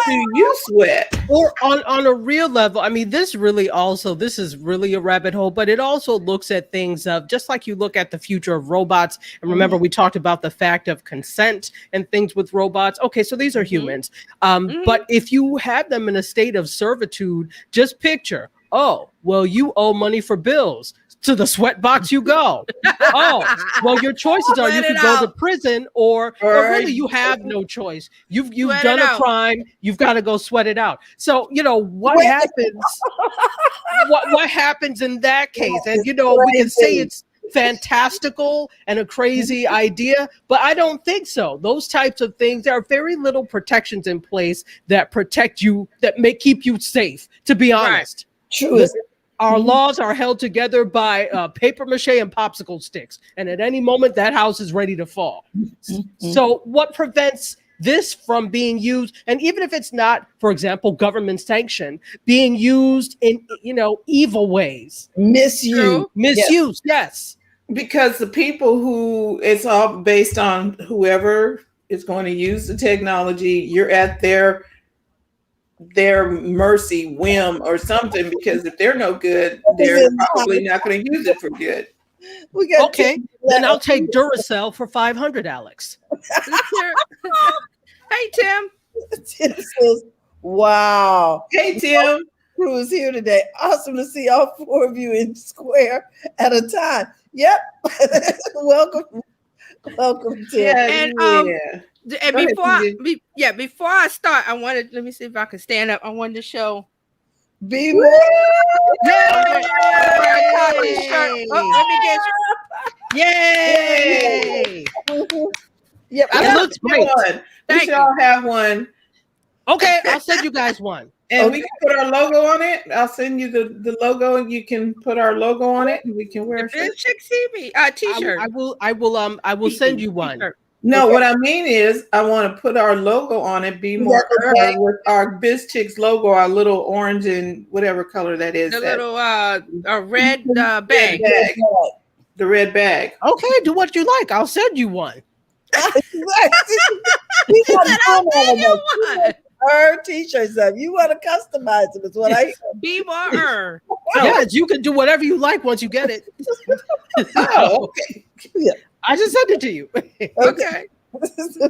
do you sweat? Or on a real level, I mean, this is really a rabbit hole, but it also looks at things of just like you look at the future of robots. And remember, we talked about the fact of consent and things with robots. Okay, so these are humans. But if you have them in a state of servitude, just picture, oh, well, you owe money for bills. To the sweat box you go. Oh, well, your choices are you can go to prison or really you have no choice. You've done a crime. You've got to go sweat it out. So, what happens? what happens in that case? And, we can say it's fantastical and a crazy idea, but I don't think so. Those types of things, there are very little protections in place that protect you, that may keep you safe, to be honest. True. Our laws are held together by paper mache and popsicle sticks. And at any moment, that house is ready to fall. So what prevents this from being used? And even if it's not, for example, government sanctioned, being used in, evil ways. Misuse, yes. Because the people who, it's all based on whoever is going to use the technology, you're at their mercy, whim, or something, because if they're no good, they're probably not going to use it for good. Okay, then I'll take Duracell for $500, Alex. Hey, Tim. Tim says, wow. Hey, Tim. Crew is here today. Awesome to see all four of you in square at a time. Yep. Welcome, Tim. And before I start, let me see if I can stand up. I wanted to show. Be more. Let me get you. Yay! Yep. It looks great. We should all have one. Okay, I'll send you guys one. And we can put our logo on it. I'll send you the logo, and you can put our logo on it, and we can wear a BizChicks TV t-shirt. I will send you one. No, what I mean is I want to put our logo on it, be more with our BizChicks logo, our little orange and whatever color that is. The little red bag. The red bag. Okay, do what you like. I'll send you one. Her t-shirts up. You want to customize them, is what I be more. Yes, you can do whatever you like once you get it. Okay. Yeah. I just sent it to you. Okay.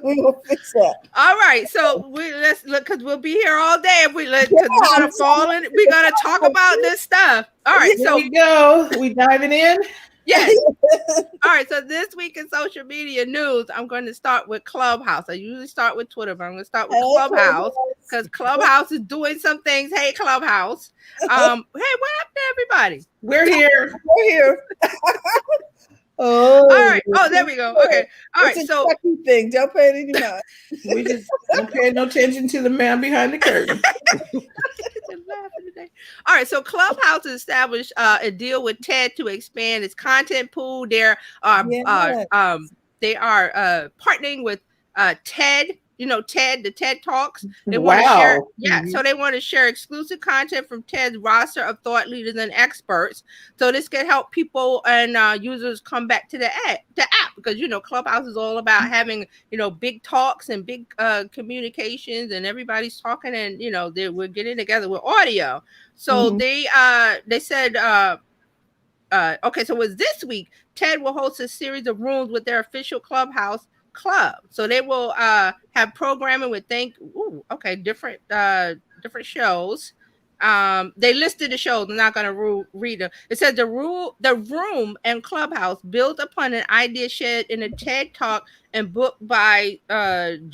We will fix that. All right, so let's look, because we'll be here all day. We're gonna fall in. We're gonna talk about this stuff. All right, so we go. We diving in. Yes. All right. So this week in social media news, I'm going to start with Clubhouse. I usually start with Twitter, but I'm going to start with Clubhouse because Clubhouse is doing some things. Hey, Clubhouse. Hey, what happened to everybody? We're here. We're here. All right. Oh, there we go. Okay. All right. So thing. Don't pay it any mind. We just don't pay no attention to the man behind the curtain. All right, so Clubhouse has established a deal with TED to expand its content pool. They are partnering with TED. TED, the TED Talks. They want to share, so they want to share exclusive content from TED's roster of thought leaders and experts. So this can help people and users come back to the app because Clubhouse is all about having big talks and big communications, and everybody's talking, and we're getting together with audio. So they said okay, so it was this week TED will host a series of rooms with their official Clubhouse club. So they will have programming with different shows. They listed the shows. I'm not going to read them. It says the room and Clubhouse built upon an idea shared in a TED Talk and book by AJ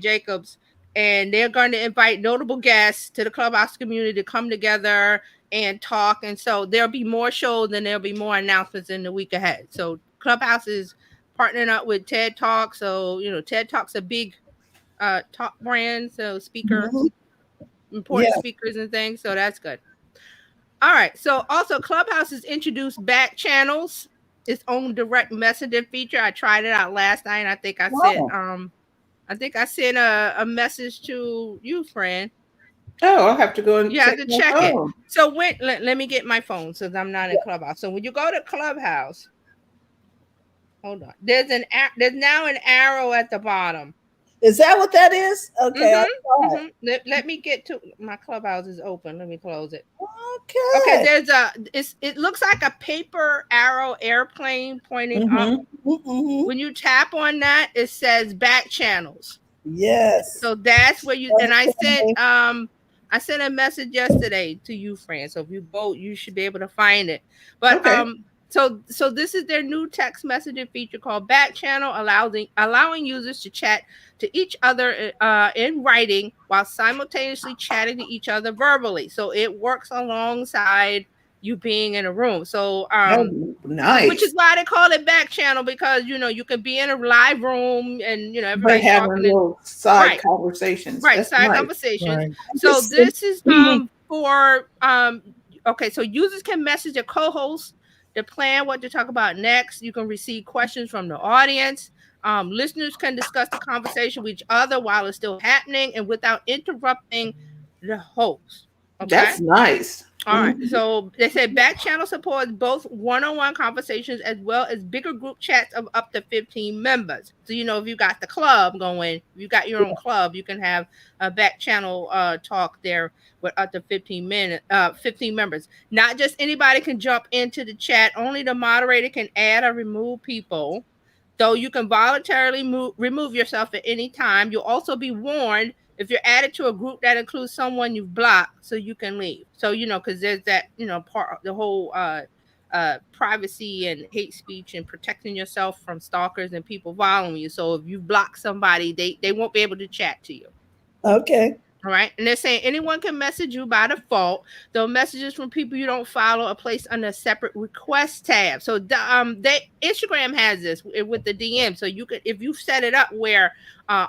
Jacobs, and they're going to invite notable guests to the Clubhouse community to come together and talk. And so there'll be more shows and there'll be more announcements in the week ahead. So Clubhouse is partnering up with TED Talk. So, TED Talk's a big talk brand. So speakers, important speakers and things. So that's good. All right. So also Clubhouse has introduced back channels, its own direct messaging feature. I tried it out last night. I think I sent a message to you, friend. Oh, I'll have to go and you have to check it. phone. So let me get my phone since I'm not in Clubhouse. So when you go to Clubhouse, hold on. There's now an arrow at the bottom. Is that what that is? Okay. Let me get to my Clubhouse is open. Let me close it. Okay. There's it looks like a paper arrow airplane pointing up. When you tap on that, it says back channels. Yes. So that's where you and I sent a message yesterday to you, Fran. So if you go, you should be able to find it. But so this is their new text messaging feature called Back Channel, allowing users to chat to each other in writing while simultaneously chatting to each other verbally. So it works alongside you being in a room. So nice. Which is why they call it back channel, because you can be in a live room and everybody's having little side conversations. Right, that's side nice. conversations. Right. So this is for okay, so users can message a co-host to plan what to talk about next. You can receive questions from the audience. Listeners can discuss the conversation with each other while it's still happening and without interrupting the host. Okay? That's nice. All right. So they said back channel supports both one-on-one conversations as well as bigger group chats of up to 15 members. So, if you got the club going, if you got your own club, you can have a back channel talk there with up to 15 members. Not just anybody can jump into the chat. Only the moderator can add or remove people. Though you can voluntarily remove yourself at any time. You'll also be warned if you're added to a group that includes someone you've blocked, so you can leave. So, because there's that, part of the whole privacy and hate speech and protecting yourself from stalkers and people following you. So if you block somebody, they won't be able to chat to you. Okay. All right. And they're saying anyone can message you by default, though messages from people you don't follow are placed under a separate request tab. So Instagram has this with the DM. So you could, if you set it up where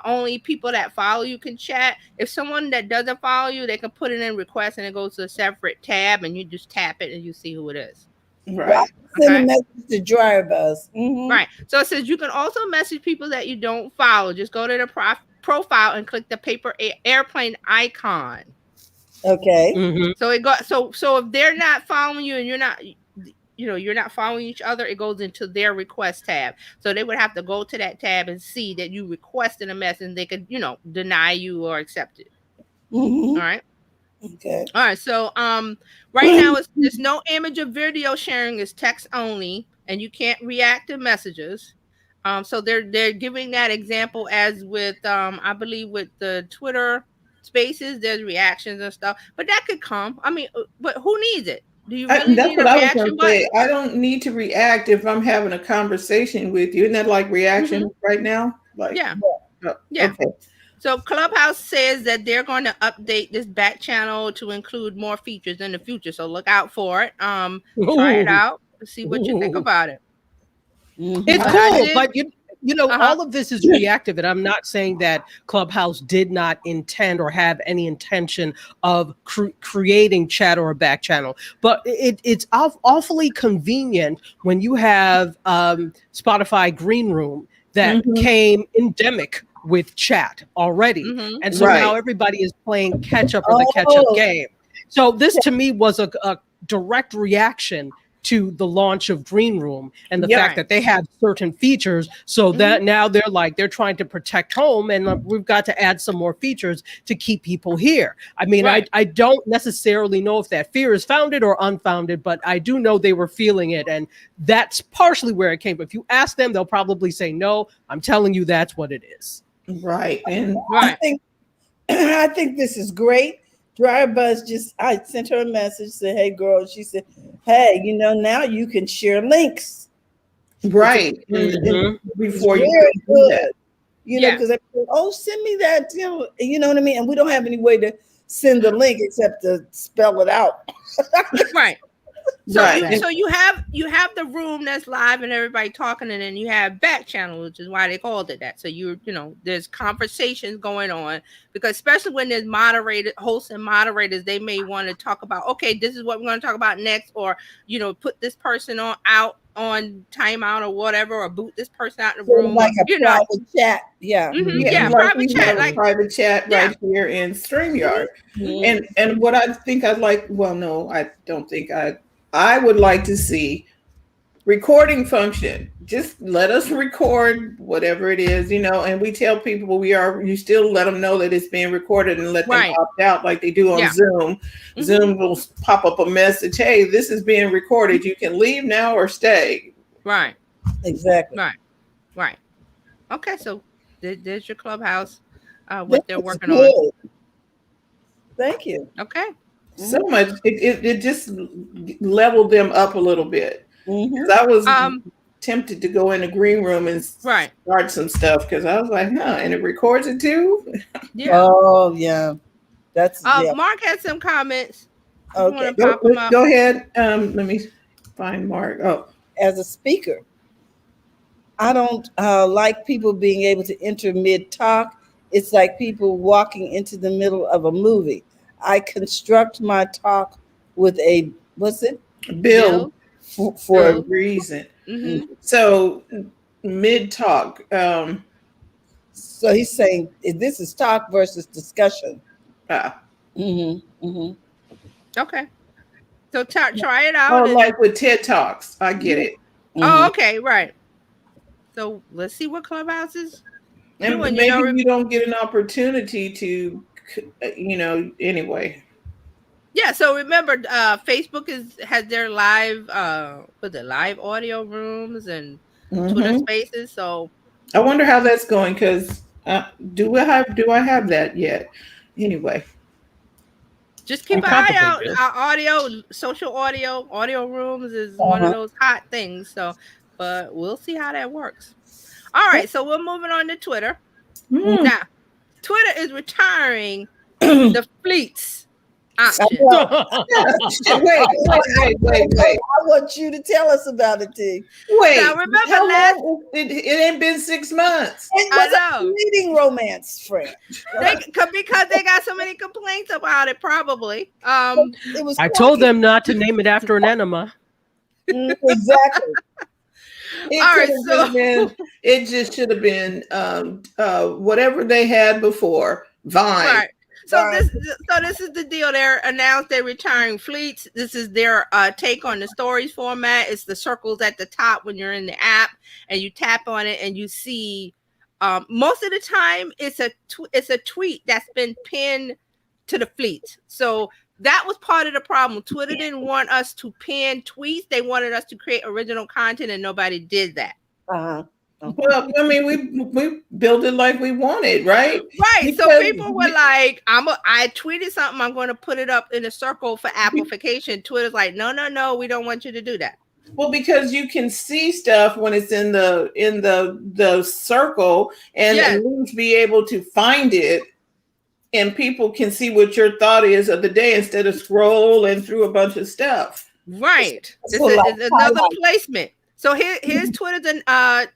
only people that follow you can chat, if someone that doesn't follow you, they can put it in request and it goes to a separate tab and you just tap it and you see who it is. Right. Send a message to drivers. Right. So it says you can also message people that you don't follow. Just go to the profile and click the paper airplane icon. Okay. So it got so if they're not following you and you're not following each other, it goes into their request tab. So they would have to go to that tab and see that you requested a message and they could, deny you or accept it. All right. Okay. All right. So right now there's no image or video sharing, is text only, and you can't react to messages. So they're giving that example as with I believe with the Twitter Spaces, there's reactions and stuff, but that could come. I mean, but who needs it? Do you really need a reaction button? I don't need to react if I'm having a conversation with you. Isn't that like reaction right now? Like yeah. Okay. So Clubhouse says that they're going to update this back channel to include more features in the future. So look out for it. Try it out. See what you think about it. It's cool, but all of this is reactive, and I'm not saying that Clubhouse did not intend or have any intention of creating chat or a back channel, but it's awfully convenient when you have Spotify Green Room that came endemic with chat already, and so now everybody is playing catch up or the catch up game. So this to me was a direct reaction to the launch of Green Room and the fact that they have certain features, so that now they're trying to protect home, and we've got to add some more features to keep people here. I mean, I don't necessarily know if that fear is founded or unfounded, but I do know they were feeling it, and that's partially where it came. If you ask them, they'll probably say no. I'm telling you, that's what it is. Right. And I think this is great. Dryer Buzz I sent her a message, said, "Hey girl," she said, "Hey, now you can share links." Right. Before you do that. Because they say, send me that, you know what I mean? And we don't have any way to send the link except to spell it out. Right. So Right. you have the room that's live and everybody talking, and then you have back channel, which is why they called it that. So there's conversations going on, because especially when there's hosts and moderators, they may want to talk about, okay, this is what we're going to talk about next, or put this person out on timeout or whatever, or boot this person out of the room, like a private chat. Yeah. Yeah, like private we chat, have a like private chat right here in StreamYard. And what I think I'd like, well, no, I don't think I would like to see recording function. Just let us record whatever it is, and we tell people you still let them know that it's being recorded and let them opt out like they do on Zoom. Zoom will pop up a message, hey, this is being recorded. You can leave now or stay. Right. Exactly. Right. Okay, so there's your Clubhouse, what they're working good. on. Thank you. Okay. So much. It just leveled them up a little bit. I was tempted to go in the green room and start some stuff, because I was like, and it records it too. Yeah. Oh yeah. That's Mark had some comments. Okay. Go ahead. Let me find Mark. Oh, as a speaker, I don't like people being able to enter mid-talk. It's like people walking into the middle of a movie. I construct my talk with a, build for a reason. So mid-talk. So he's saying this is talk versus discussion. Okay. So try it out. Oh, like with TED Talks. I get it. Oh, okay, right. So let's see what Clubhouse is and doing. Maybe you don't get an opportunity to, anyway. Yeah. So remember, Facebook has their live, live audio rooms and Twitter Spaces. So I wonder how that's going, because do I have that yet? Anyway. Just keep an eye out. Audio, social audio rooms is one of those hot things. So, but we'll see how that works. All right, so we're moving on to Twitter. Now, Twitter is retiring the fleets option. Wait. I want you to tell us about it, T. Wait. Now, remember it ain't been 6 months. It was a fleeting romance, friend. Because they got so many complaints about it, probably. I told them not to name it after an enema. Exactly. It just should have been whatever they had before, Vine. Right. So this is the deal. They're retiring fleets. This is their take on the stories format. It's the circles at the top when you're in the app and you tap on it and you see. Most of the time, it's a tweet that's been pinned to the fleets. So that was part of the problem. Twitter didn't want us to pin tweets. They wanted us to create original content, and nobody did that. Well, I mean, we built it like we wanted, right? Right. Because so people were like, I tweeted something, I'm going to put it up in a circle for amplification. Twitter's like, no, we don't want you to do that. Well, because you can see stuff when it's in the circle, and at least be able to find it, and people can see what your thought is of the day instead of scrolling through a bunch of stuff. Right. It's another placement. So here's Twitter's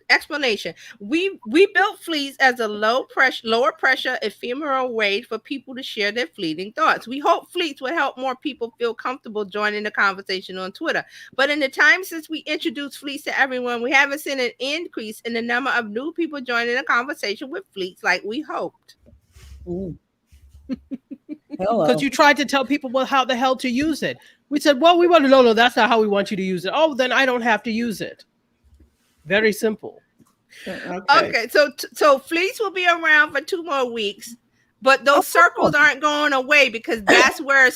explanation. We built fleets as a lower pressure, ephemeral way for people to share their fleeting thoughts. We hope fleets would help more people feel comfortable joining the conversation on Twitter. But in the time since we introduced fleets to everyone, we haven't seen an increase in the number of new people joining the conversation with fleets like we hoped. Because you tried to tell people how the hell to use it. We said, well, we want to know, that's not how we want you to use it. Oh, then I don't have to use it. Very simple. Okay, so fleets will be around for 2 more weeks, but those circles aren't going away, because that's where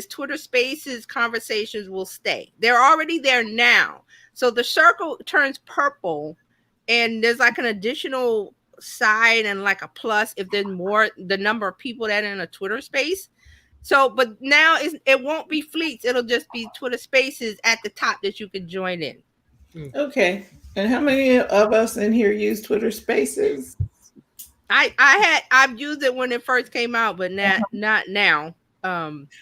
Twitter Spaces conversations will stay. They're already there now. So the circle turns purple, and there's like an additional side and like a plus if there's more, the number of people that are in a Twitter space. So, but now it won't be fleets. It'll just be Twitter Spaces at the top that you can join in. Okay. And how many of us in here use Twitter Spaces? I've used it when it first came out, but not now.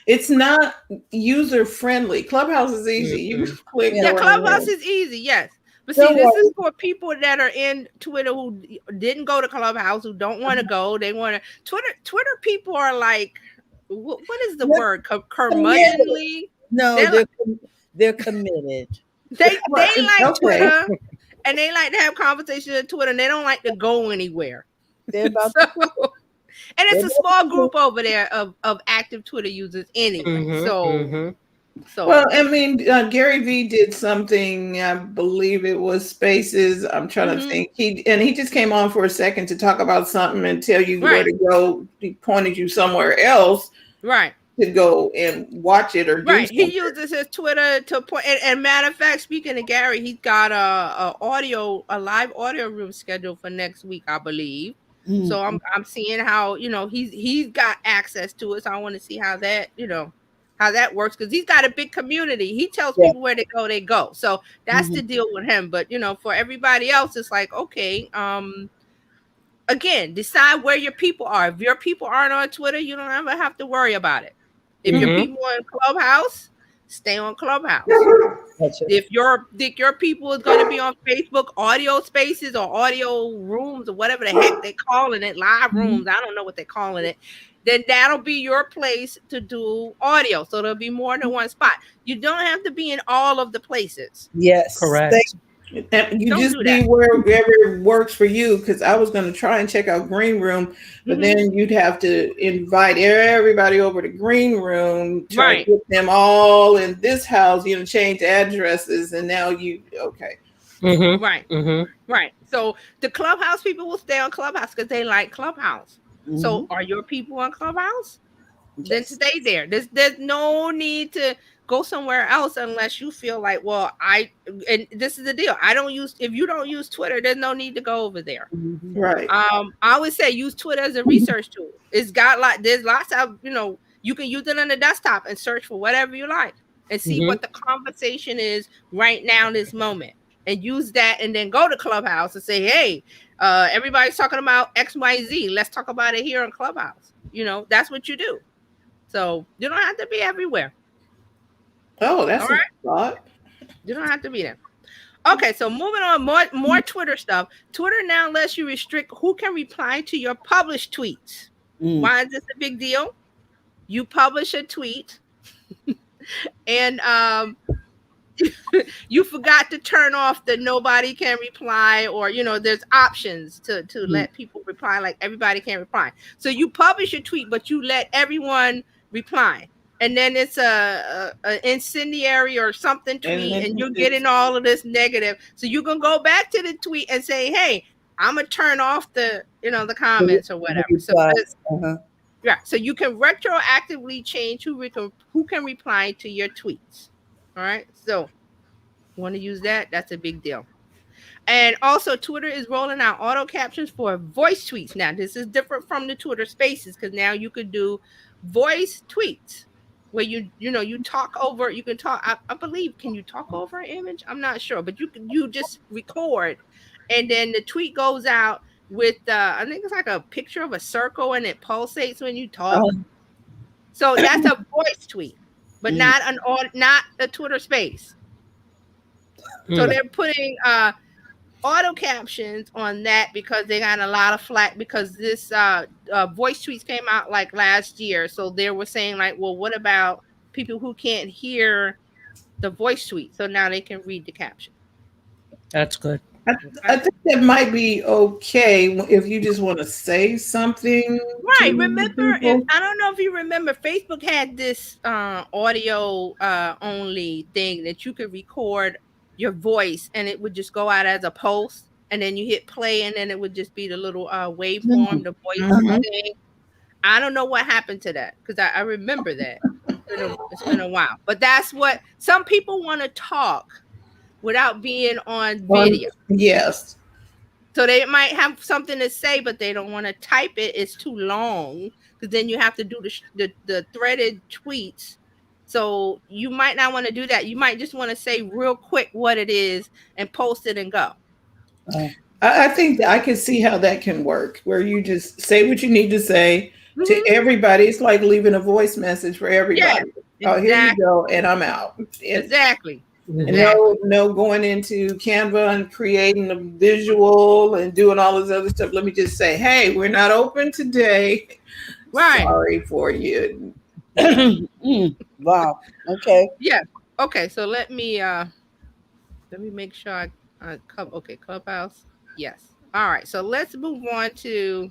It's not user friendly. Clubhouse is easy. You just click. Yeah, Clubhouse is easy, yes. But see, this is for people that are in Twitter who didn't go to Clubhouse, who don't want to go. They want to Twitter people are like, what is the word? Curmudgeonly? No, they're committed. They like Twitter, and they like to have conversations on Twitter, and they don't like to go anywhere. They're about and it's a small group over there of active Twitter users anyway. So well, I mean, Gary Vee did something. I believe it was Spaces. I'm trying to think. He just came on for a second to talk about something and tell you where to go. He pointed you somewhere else, right, to go and watch it or do something. He uses his Twitter to point. And matter of fact, speaking of Gary, he's got a live audio room scheduled for next week, I believe. So I'm seeing how he's got access to it. So I want to see how that how that works, because he's got a big community. He tells people where they go. So that's the deal with him. But for everybody else, it's like, okay, again, decide where your people are. If your people aren't on Twitter, you don't ever have to worry about it. If your people are in Clubhouse, stay on Clubhouse. If your people is going to be on Facebook audio spaces or audio rooms or whatever the heck they're calling it, live rooms, I don't know what they're calling it, then that'll be your place to do audio. So there'll be more than one spot. You don't have to be in all of the places. Yes, correct. You just be wherever works for you. Because I was going to try and check out Green Room, but then you'd have to invite everybody over to Green Room, try to get them all in this house, change addresses, and now right. So the Clubhouse people will stay on Clubhouse because they like Clubhouse. So are your people on Clubhouse? Then stay there. There's no need to go somewhere else unless you feel like, well, and this is the deal. If you don't use Twitter, there's no need to go over there. Right. I would say use Twitter as a research tool. It's got there's lots of, you can use it on the desktop and search for whatever you like and see what the conversation is right now in this moment. And use that, and then go to Clubhouse and say, hey, everybody's talking about XYZ. Let's talk about it here on Clubhouse. That's what you do. So you don't have to be everywhere. Oh, that's all right. You don't have to be there. Okay, so moving on, more Twitter stuff. Twitter now lets you restrict who can reply to your published tweets. Why is this a big deal? You publish a tweet, and you forgot to turn off the nobody can reply, or there's options to let people reply, like everybody can reply. So you publish a tweet, but you let everyone reply, and then it's a incendiary or something tweet, and you're getting all of this negative. So you can go back to the tweet and say, hey, I'm gonna turn off the the comments or whatever. So so you can retroactively change who can reply to your tweets. All right, so want to use that? That's a big deal. And also, Twitter is rolling out auto captions for voice tweets. Now, this is different from the Twitter Spaces, because now you could do voice tweets where you talk over. You can talk. I believe. Can you talk over an image? I'm not sure, but you just record, and then the tweet goes out with I think it's like a picture of a circle, and it pulsates when you talk. So that's a voice tweet, but not a Twitter Space. So they're putting auto captions on that because they got a lot of flack, because this voice tweets came out like last year. So they were saying like, well, what about people who can't hear the voice tweet? So now they can read the caption. That's good. I think that might be okay if you just want to say something. Right. Remember, I don't know if you remember, Facebook had this audio only thing that you could record your voice and it would just go out as a post, and then you hit play, and then it would just be the little waveform, the voice thing. I don't know what happened to that, because I remember that. It's been a while. But that's what some people want to talk without being on video. Yes. So they might have something to say, but they don't want to type it. It's too long, because then you have to do the threaded tweets. So you might not want to do that. You might just want to say real quick what it is and post it and go. I think I can see how that can work, where you just say what you need to say, to everybody. It's like leaving a voice message for everybody. Yeah, Oh, here you go, and I'm out. Exactly. No going into Canva and creating a visual and doing all this other stuff. Let me just say, hey, we're not open today. Right. Sorry for you. Wow. Okay. Yeah. Okay. So let me make sure I cover. Okay, Clubhouse. Yes. All right. So let's move on to.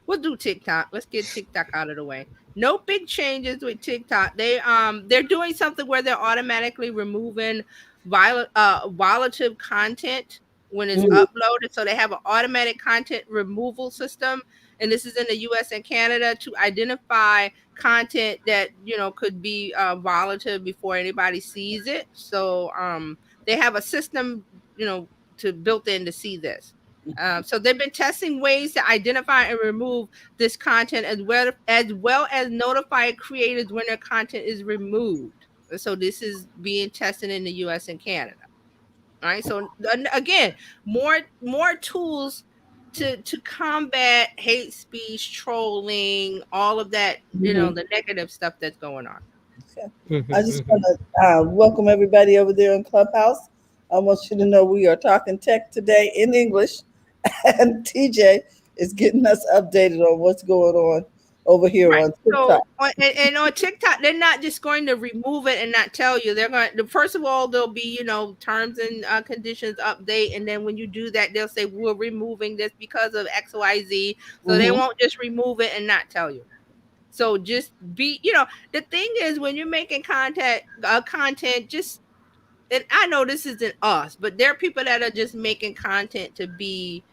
We'll do TikTok. Let's get TikTok out of the way. No big changes with TikTok. They're doing something where they're automatically removing violative content when it's uploaded. So they have an automatic content removal system, and this is in the U.S. and Canada to identify content that could be volatile before anybody sees it. So they have a system to built in to see this. So they've been testing ways to identify and remove this content as well as notify creators when their content is removed. So this is being tested in the U.S. and Canada. All right. So again, more tools to combat hate speech, trolling, all of that. The negative stuff that's going on. I just want to welcome everybody over there in Clubhouse. I want you to know we are talking tech today in English, and TJ is getting us updated on what's going on over here Right. on TikTok. So and on TikTok, they're not just going to remove it and not tell you. They're going to, first of all, there'll be terms and conditions update, and then when you do that, they'll say we're removing this because of XYZ. So they won't just remove it and not tell you. So just be, the thing is when you're making content, just, and I know this isn't us, but there are people that are just making content to be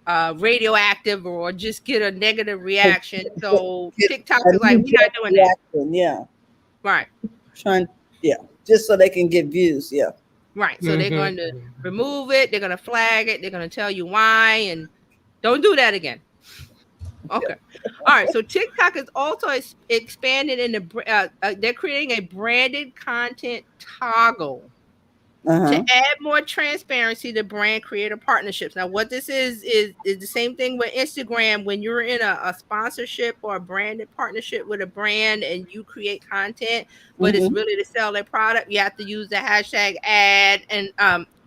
radioactive or just get a negative reaction. So TikTok is like, we're not doing that. Yeah. Right. Just so they can get views. Yeah. Right. So they're going to remove it. They're going to flag it. They're going to tell you why, and don't do that again. Okay. All right. So TikTok is also expanded in they're creating a branded content toggle to add more transparency to brand creator partnerships. Now, what this is the same thing with Instagram. When you're in a sponsorship or a branded partnership with a brand and you create content, but it's really to sell their product, you have to use the hashtag ad and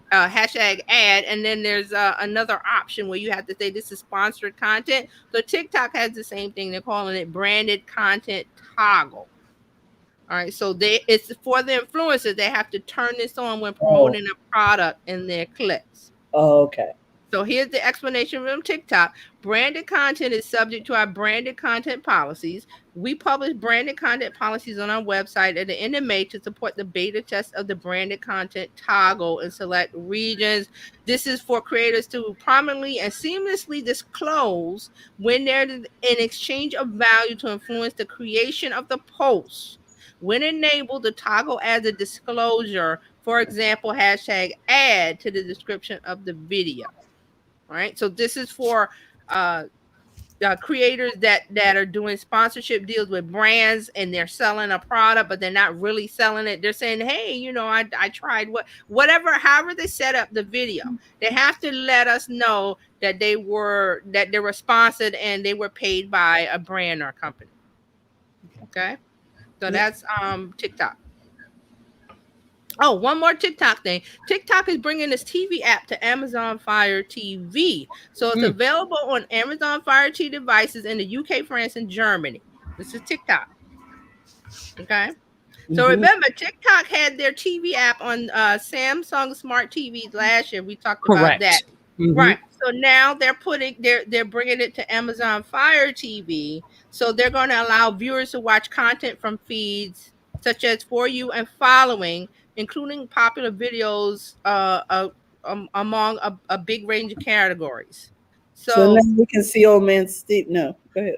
and then there's another option where you have to say this is sponsored content. So TikTok has the same thing. They're calling it branded content toggle. All right, so it's for the influencers. They have to turn this on when promoting a product in their clips. Oh, okay. So here's the explanation from TikTok. Branded content is subject to our branded content policies. We publish branded content policies on our website at the end of May to support the beta test of the branded content toggle in select regions. This is for creators to prominently and seamlessly disclose when there's an exchange of value to influence the creation of the post. When enabled, the toggle adds a disclosure, for example, hashtag add to the description of the video. All right. So this is for creators that are doing sponsorship deals with brands and they're selling a product, but they're not really selling it. They're saying, hey, I tried however they set up the video. They have to let us know that they were sponsored and they were paid by a brand or company. Okay. So that's TikTok. Oh, one more TikTok thing. TikTok is bringing this TV app to Amazon Fire TV. So it's available on Amazon Fire TV devices in the UK, France, and Germany. This is TikTok. Okay. So remember, TikTok had their TV app on Samsung Smart TVs last year. We talked about that. Right. So now they're bringing it to Amazon Fire TV. So they're going to allow viewers to watch content from feeds such as For You and Following, including popular videos among a big range of categories. So now we can see old man Steve. No, go ahead.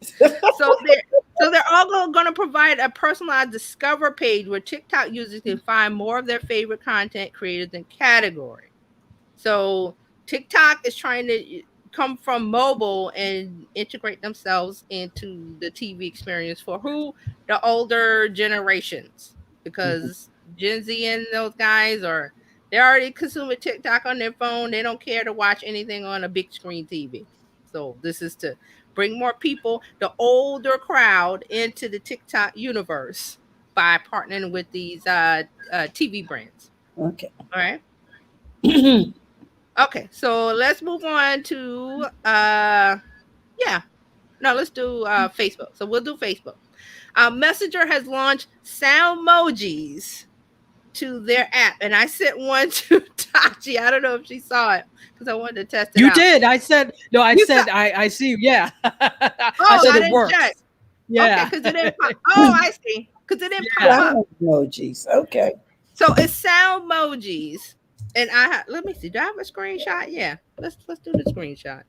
So they're all going to provide a personalized Discover page where TikTok users can find more of their favorite content creators and category. So TikTok is trying to come from mobile and integrate themselves into the TV experience for the older generations, because Gen Z and those guys they're already consuming TikTok on their phone. They don't care to watch anything on a big screen TV. So this is to bring more people, the older crowd, into the TikTok universe by partnering with these TV brands. Okay. All right. Okay, so let's move on to let's do Facebook. So we'll do Facebook. Messenger has launched sound emojis to their app, and I sent one to Tachi. I don't know if she saw it because I wanted to test it You out. did. I said no. I said I see. Yeah. I said it works. Check. Yeah. Okay, because it didn't pop. Oh, I see. Because it didn't pop up. Emojis. Okay. So it's sound emojis, and let me see. Do I have a screenshot? Yeah. Let's do the screenshot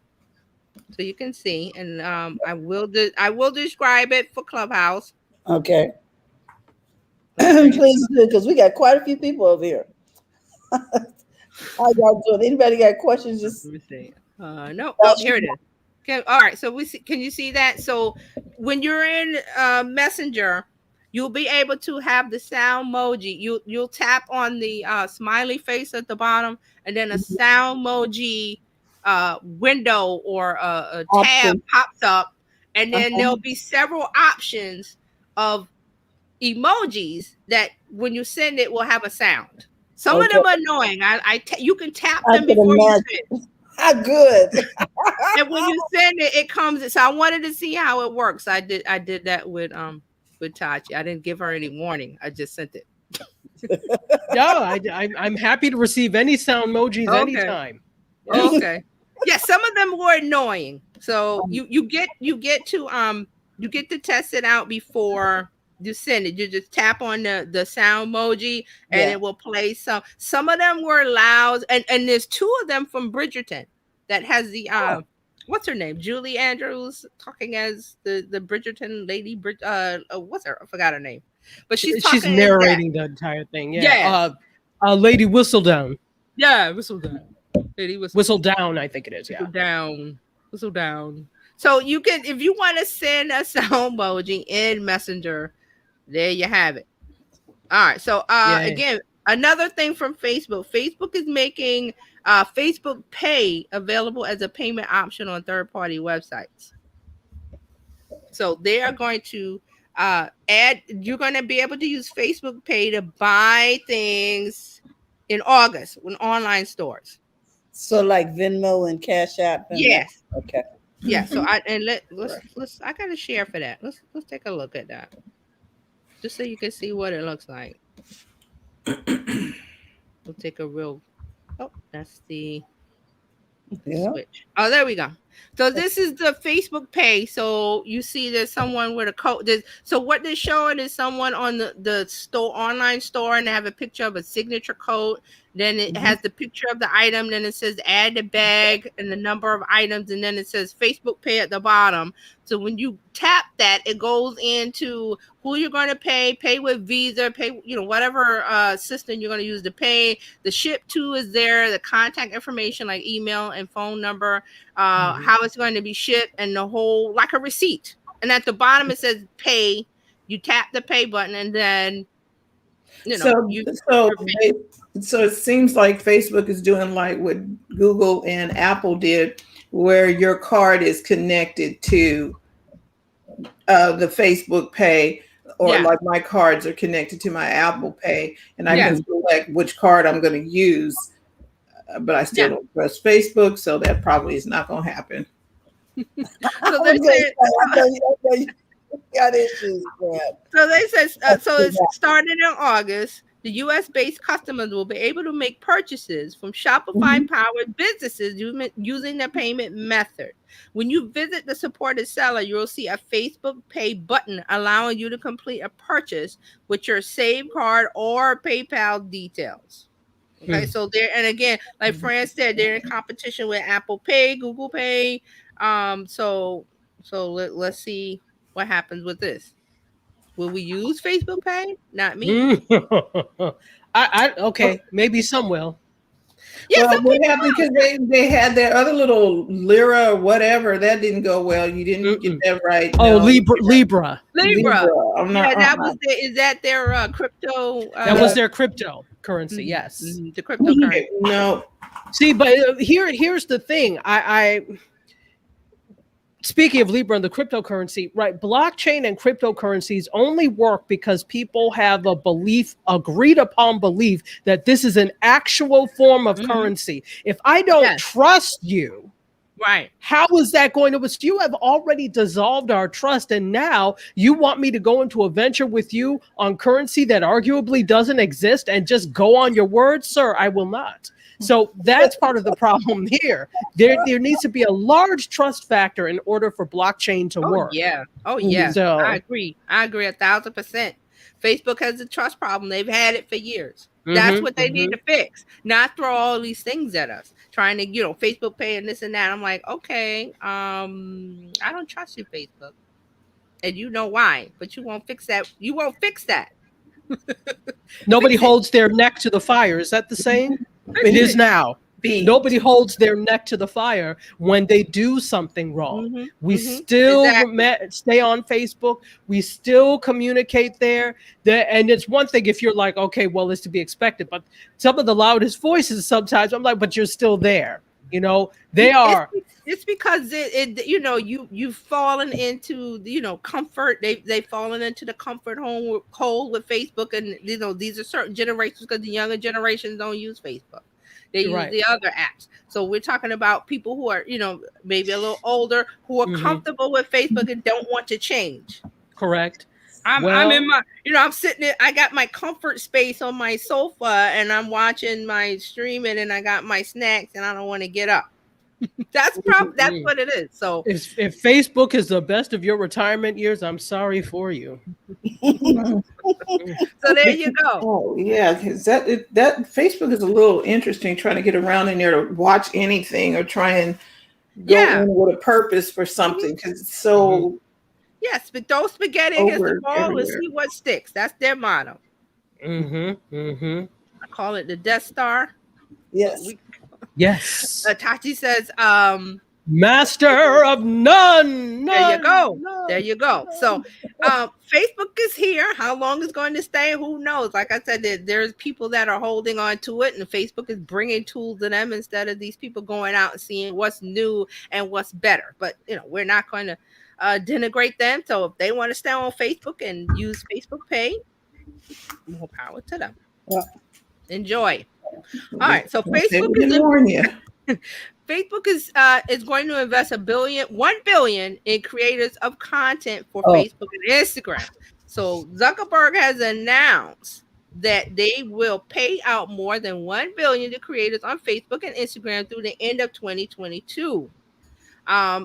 so you can see, and I will describe it for Clubhouse. Okay. Please do, because we got quite a few people over here. How y'all doing? Anybody got questions? Just let me see. No. Oh, here it is. Okay. All right. So can you see that? So when you're in Messenger, you'll be able to have the sound emoji. You'll tap on the smiley face at the bottom, and then a sound emoji window or a tab pops up, and then there'll be several options of emojis that when you send it will have a sound. Some of them are annoying. You can tap them before you send. How good. And when you send it, it comes. So I wanted to see how it works. I did that with Tachi. I didn't give her any warning. I just sent it. No, I'm happy to receive any sound emojis anytime. Okay. Yeah, some of them were annoying. So you get to test it out before you send it. You just tap on the sound emoji and it will play some. Some of them were loud, and there's two of them from Bridgerton that has the what's her name? Julie Andrews talking as the Bridgerton lady. What's her? I forgot her name. But she's narrating the entire thing. Yeah. Lady Whistledown. Yeah, Whistledown. Lady Whistledown, I think it is. Yeah. Whistledown. So you can, if you want to send a sound emoji in Messenger, there you have it. All right. So again, another thing from Facebook. Facebook is making Facebook Pay available as a payment option on third-party websites. So they are going to you're going to be able to use Facebook Pay to buy things in August in online stores. So like Venmo and Cash App. Yes. Okay. Yeah. So let's I gotta share for that. Let's take a look at that, just so you can see what it looks like. We'll take a real. Oh, that's the switch. Oh, there we go. So this is the Facebook Pay. So you see there's someone with a code. So what they're showing is someone on the store, online store, and they have a picture of a signature code. Then it has the picture of the item. Then it says add the bag and the number of items. And then it says Facebook Pay at the bottom. So when you tap that, it goes into who you're going to pay with Visa, pay, whatever system you're going to use to pay. The ship to is there, the contact information like email and phone number, how it's going to be shipped, and the whole, like a receipt. And at the bottom, it says pay. You tap the pay button, and then, so it seems like Facebook is doing like what Google and Apple did, where your card is connected to the Facebook Pay, or like my cards are connected to my Apple Pay, and I can select which card I'm going to use, but I still don't trust Facebook, so that probably is not going to happen. So they said, so it's started in August. The U.S.-based customers will be able to make purchases from Shopify-powered businesses using the payment method. When you visit the supported seller, you'll see a Facebook Pay button allowing you to complete a purchase with your saved card or PayPal details. Okay, so there, and again, like Fran said, they're in competition with Apple Pay, Google Pay. So let's see what happens with this. Will we use Facebook Pay? Not me. Okay, maybe some will. Yeah, well, what happened because they had their other little Lira or whatever that didn't go well. You didn't get that right. Oh, no. Libra. I'm not. Yeah, that was is that their crypto? That was their cryptocurrency. Yes, the cryptocurrency. No. See, but here's the thing. speaking of Libra and the cryptocurrency, right? Blockchain and cryptocurrencies only work because people have a belief, agreed upon belief, that this is an actual form of currency. If I don't trust you, right, how is that going to? You have already dissolved our trust, and now you want me to go into a venture with you on currency that arguably doesn't exist and just go on your word, sir? I will not. So that's part of the problem here. There needs to be a large trust factor in order for blockchain to work. Yeah. Oh, yeah. So, I agree 1,000%. Facebook has a trust problem. They've had it for years. That's what they need to fix. Not throw all these things at us, trying to, Facebook Pay and this and that. I'm like, okay, I don't trust you, Facebook. And you know why, but you won't fix that. You won't fix that. Nobody holds their neck to the fire. Is that the saying? It is now. Nobody holds their neck to the fire when they do something wrong. We still stay on Facebook. We still communicate there. And it's one thing if you're like, okay, well, it's to be expected. But some of the loudest voices sometimes, I'm like, but you're still there. They are. It's because you've fallen into comfort. They've fallen into the comfort hole with Facebook, and these are certain generations, because the younger generations don't use Facebook. They use the other apps. So we're talking about people who are maybe a little older, who are comfortable with Facebook and don't want to change. Correct. I'm in my, I'm sitting there. I got my comfort space on my sofa, and I'm watching my streaming, and I got my snacks, and I don't want to get up. That's what it is. So if Facebook is the best of your retirement years, I'm sorry for you. So there you go. Oh yeah, because that Facebook is a little interesting, trying to get around in there to watch anything or try and go in with a purpose for something, because it's so. Yes, but those spaghetti against the ball and see what sticks. That's their motto. I call it the Death Star. Yes. Yes. Tachi says, master of none. There you go. There you go. So Facebook is here. How long it's going to stay? Who knows? Like I said, there's people that are holding on to it, and Facebook is bringing tools to them instead of these people going out and seeing what's new and what's better. But we're not going to denigrate them. So if they want to stay on Facebook and use Facebook Pay, more power to them. Yeah. Enjoy. All right. So Facebook is going to invest $1 billion in creators of content for Facebook and Instagram. So Zuckerberg has announced that they will pay out more than $1 billion to creators on Facebook and Instagram through the end of 2022.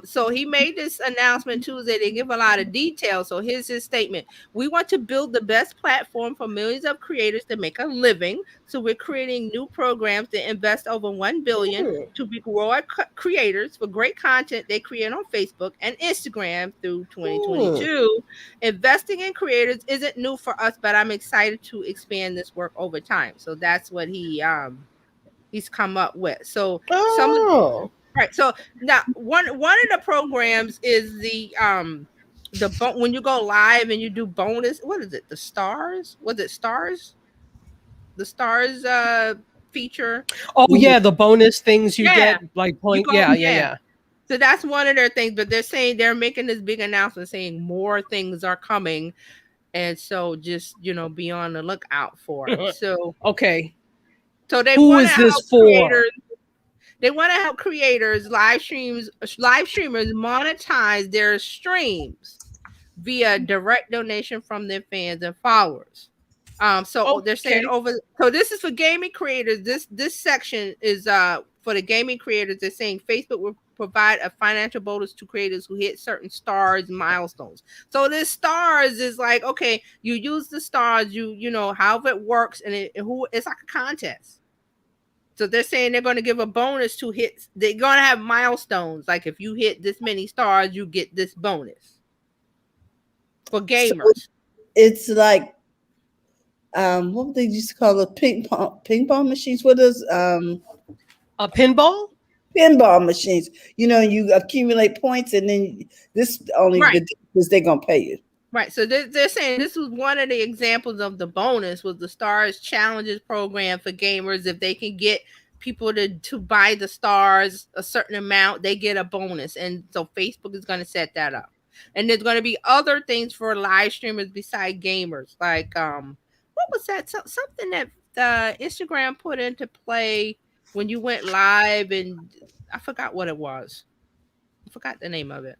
So he made this announcement Tuesday. They give a lot of details. So here's his statement. We want to build the best platform for millions of creators to make a living. So we're creating new programs that invest over $1 billion to reward creators for great content they create on Facebook and Instagram through 2022. Investing in creators isn't new for us, but I'm excited to expand this work over time. So that's what he's come up with. So right. So now one of the programs is when you go live and you do bonus. What is it? The stars? Was it stars? The stars feature. Oh yeah, the bonus things you get, like point. Yeah. So that's one of their things. But they're making this big announcement saying more things are coming, and so just be on the lookout for it. So okay. So they who is this for? They want to help creators, live streamers monetize their streams via direct donation from their fans and followers. They're saying so this is for gaming creators. This section is for the gaming creators. They're saying Facebook will provide a financial bonus to creators who hit certain stars milestones. So this stars is like, okay, you use the stars, however it works, and it's like a contest. So they're saying they're going to give a bonus to hits. They're going to have milestones. Like if you hit this many stars, you get this bonus for gamers. So it's like, what they used to call the ping pong machines. What is a pinball? Pinball machines. You accumulate points, and then this only the difference they're going to pay you. Right. So they're saying this was one of the examples of the bonus was the Stars Challenges program for gamers. If they can get people to buy the stars a certain amount, they get a bonus. And so Facebook is going to set that up. And there's going to be other things for live streamers beside gamers. Like, what was that? Something that Instagram put into play when you went live, and I forgot what it was. I forgot the name of it.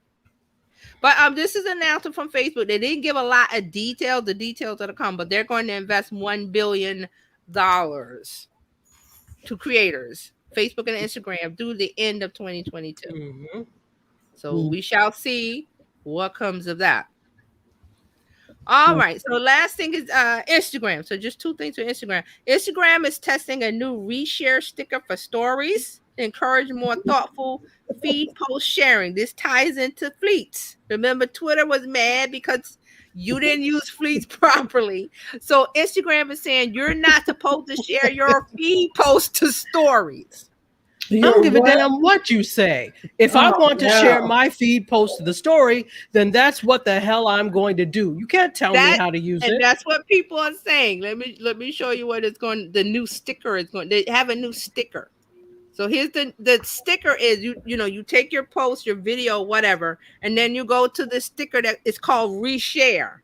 But this is an announcement from Facebook. They didn't give a lot of details. The details are to come, but they're going to invest $1 billion to creators, Facebook and Instagram, through the end of 2022. Mm-hmm. So we shall see what comes of that. All right. So last thing is Instagram. So just two things for Instagram. Instagram is testing a new reshare sticker for stories to encourage more thoughtful feed post sharing. This ties into fleets. Remember, Twitter was mad because you didn't use fleets properly. So Instagram is saying you're not supposed to share your feed post to stories. I don't give a damn what you say. If I want to share my feed post to the story, then that's what the hell I'm going to do. You can't tell me how to use it. And that's what people are saying. Let me show you what it's going. The new sticker is going. They have a new sticker. So here's the sticker is you take your post, your video, whatever, and then you go to the sticker that is called reshare.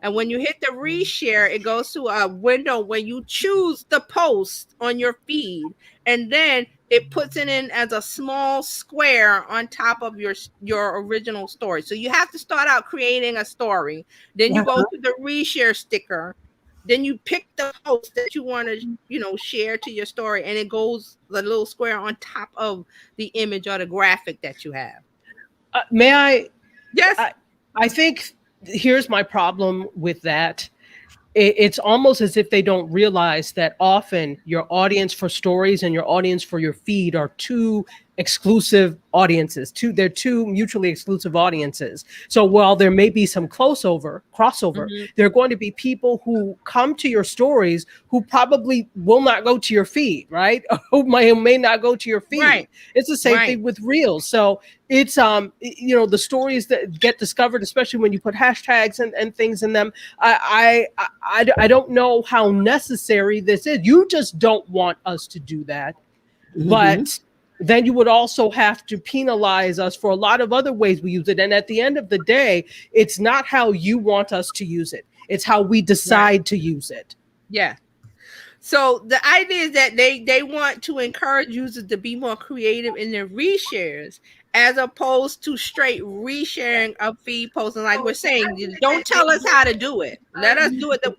And when you hit the reshare, it goes to a window where you choose the post on your feed, and then it puts it in as a small square on top of your original story. So you have to start out creating a story. Then you go to the reshare sticker. Then you pick the post that you want to, share to your story, and it goes the little square on top of the image or the graphic that you have. May I? Yes. I think here's my problem with that. It's almost as if they don't realize that often your audience for stories and your audience for your feed are two exclusive audiences. They're two mutually exclusive audiences. So while there may be some crossover, there are going to be people who come to your stories who probably will not go to your feed, right? Who may not go to your feed. Right. It's the same thing with Reels. So it's the stories that get discovered, especially when you put hashtags and things in them. I don't know how necessary this is. You just don't want us to do that. Mm-hmm. But then you would also have to penalize us for a lot of other ways we use it. And at the end of the day, it's not how you want us to use it. It's how we decide to use it. Yeah. So the idea is that they want to encourage users to be more creative in their reshares, as opposed to straight resharing of feed posts. And like we're saying, don't tell us how to do it. Let us do it. In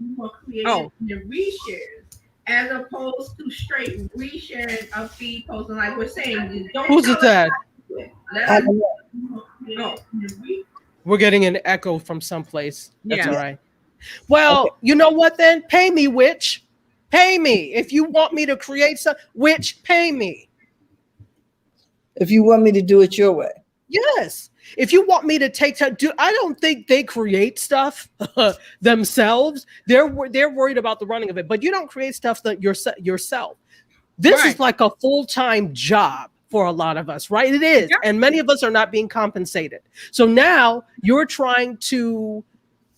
the reshares, as opposed to straight resharing of feed posts. And like we're saying, don't who's it that? We're getting an echo from someplace. That's all right. Well, you know what then? Pay me, witch. Pay me. If you want me to create some, witch, pay me. If you want me to do it your way. Yes. If you want me to take time, I don't think they create stuff themselves. They're worried about the running of it, but you don't create stuff that yourself. This is like a full-time job for a lot of us, right? It is. Yeah. And many of us are not being compensated. So now you're trying to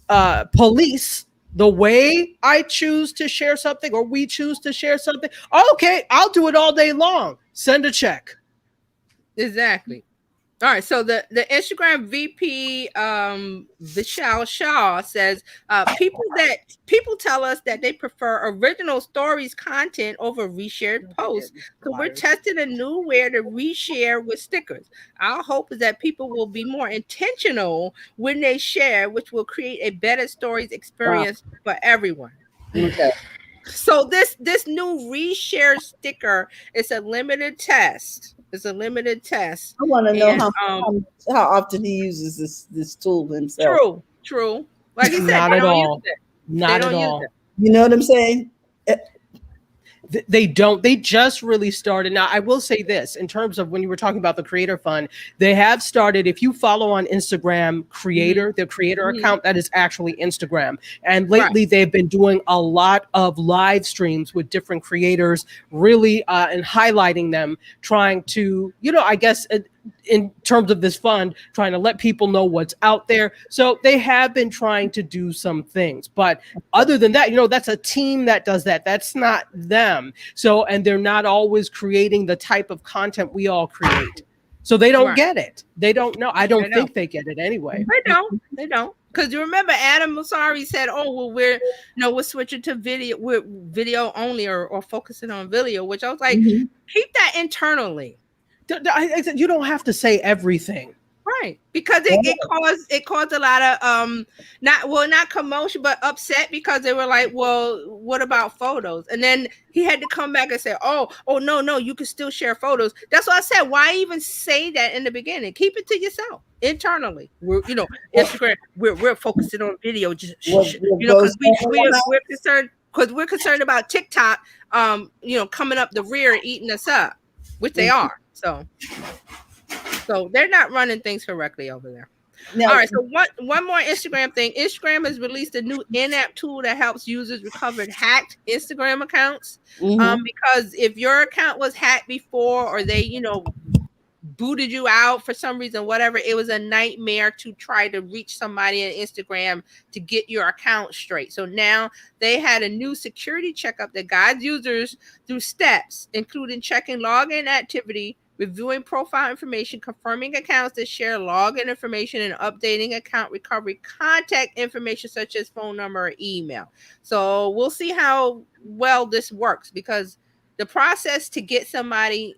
police the way I choose to share something, or we choose to share something. Okay, I'll do it all day long. Send a check. Exactly. All right, so the Instagram VP Vishal Shah says people tell us that they prefer original stories content over reshared posts. So we're testing a new way to reshare with stickers. Our hope is that people will be more intentional when they share, which will create a better stories experience for everyone. Okay. So this new reshare sticker is a limited test. It's a limited test. I want to know how often he uses this tool himself. True. Like he said, not at all. Not at all. You know what I'm saying? They don't. They just really started. Now, I will say this, in terms of when you were talking about the Creator Fund, they have started, if you follow on Instagram Creator, their Creator account, that is actually Instagram. And lately they've been doing a lot of live streams with different creators, really and highlighting them, trying to, I guess, in terms of this fund, trying to let people know what's out there. So they have been trying to do some things. But other than that, that's a team that does that. That's not them. So, and they're not always creating the type of content we all create. So they don't get it. They don't know. I don't think they get it anyway. They don't. Because you remember Adam Mosseri said, "Oh, well, we're switching to video. We're video only, or focusing on video." Which I was like, keep that internally. You don't have to say everything, right? Because it caused a lot of not commotion, but upset, because they were like, "Well, what about photos?" And then he had to come back and say, "Oh, no, you can still share photos." That's why I said, why even say that in the beginning? Keep it to yourself internally. We're Instagram. We're focusing on video, just because we're concerned. Because we're concerned about TikTok, coming up the rear and eating us up, which they are. So they're not running things correctly over there. All right. So one more Instagram thing. Instagram has released a new in-app tool that helps users recover hacked Instagram accounts. Because if your account was hacked before, or they, booted you out for some reason, whatever, it was a nightmare to try to reach somebody on Instagram to get your account straight. So now they had a new security checkup that guides users through steps, including checking login activity, reviewing profile information, confirming accounts that share login information, and updating account recovery contact information such as phone number or email. So we'll see how well this works, because the process to get somebody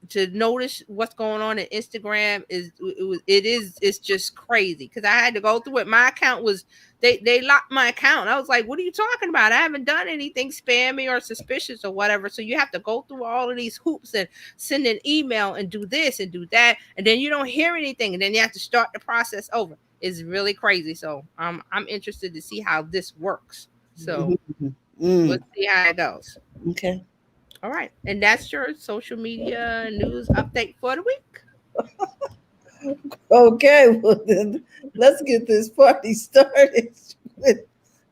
to notice what's going on in Instagram it's just crazy, because I had to go through it. My account was they locked my account. I was like, what are you talking about? I haven't done anything spammy or suspicious or whatever. So you have to go through all of these hoops and send an email and do this and do that, and then you don't hear anything, and then you have to start the process over. It's really crazy. So I'm interested to see how this works. So we'll see how it goes. Okay. All right. And that's your social media news update for the week. Okay. Well, then let's get this party started with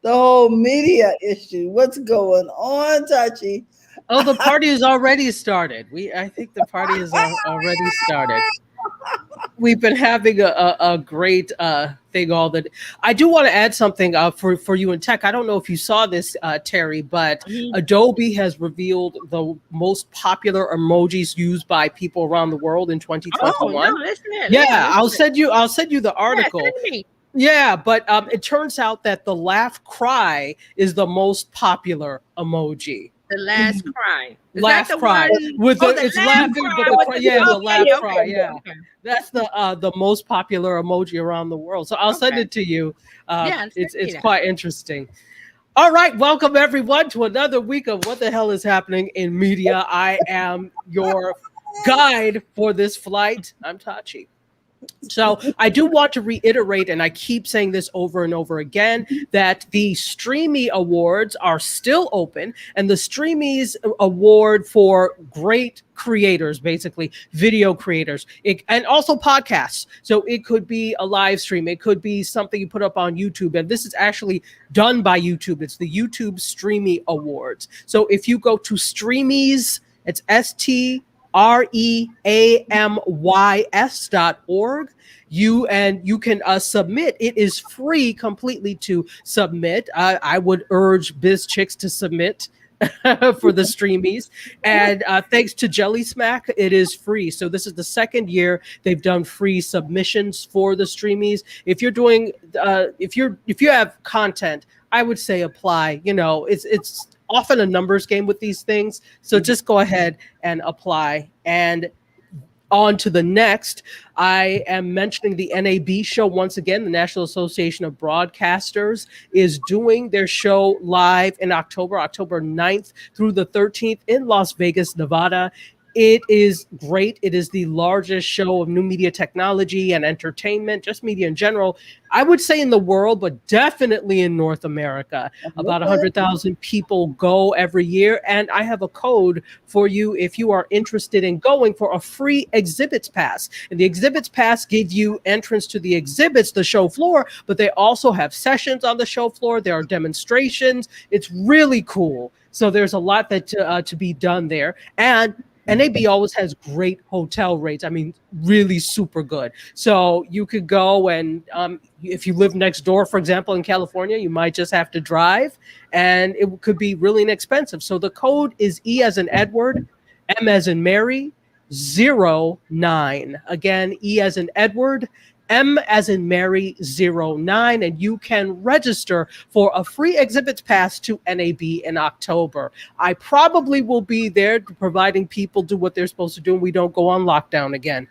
the whole media issue. What's going on, Tachi? Oh, the party is already started. I think the party is already started. We've been having a great thing all the. I do want to add something for you in tech. I don't know if you saw this, Terry, but Adobe has revealed the most popular emojis used by people around the world in 2021. Oh, no, listen. I'll send you the article. Yeah, but it turns out that the laugh cry is the most popular emoji. The last cry. Laugh cry. It's laughing, but the laugh cry. Yeah. Okay. That's the most popular emoji around the world. So I'll send it to you. It's quite interesting. All right, welcome everyone to another week of What the Hell is Happening in Media. I am your guide for this flight. I'm Tachi. So I do want to reiterate, and I keep saying this over and over again, that the Streamy Awards are still open, and the Streamies Award for great creators, basically video creators, and also podcasts. So it could be a live stream, it could be something you put up on YouTube, and this is actually done by YouTube. It's the YouTube Streamy Awards. So if you go to Streamies, it's STREAMYS.org. You can submit. It is free completely to submit. I would urge BizChicks to submit for the Streamies. And thanks to Jelly Smack, it is free. So this is the second year they've done free submissions for the Streamies. If you're doing, if you have content, I would say apply. It's often a numbers game with these things. So just go ahead and apply. And on to the next, I am mentioning the NAB show once again. The National Association of Broadcasters is doing their show live in October 9th through the 13th in Las Vegas, Nevada. It is great. It is the largest show of new media technology and entertainment, just media in general, I would say in the world, but definitely in North America. About 100,000 people go every year. And I have a code for you if you are interested in going for a free exhibits pass. And the exhibits pass gives you entrance to the exhibits, the show floor, but they also have sessions on the show floor. There are demonstrations. It's really cool. So there's a lot that to be done there. And NAB always has great hotel rates. I mean, really super good. So you could go and if you live next door, for example, in California, you might just have to drive and it could be really inexpensive. So the code is E as in Edward, M as in Mary, 09. Again, E as in Edward, M as in Mary 09, and you can register for a free exhibits pass to NAB in October. I probably will be there providing people do what they're supposed to do and we don't go on lockdown again.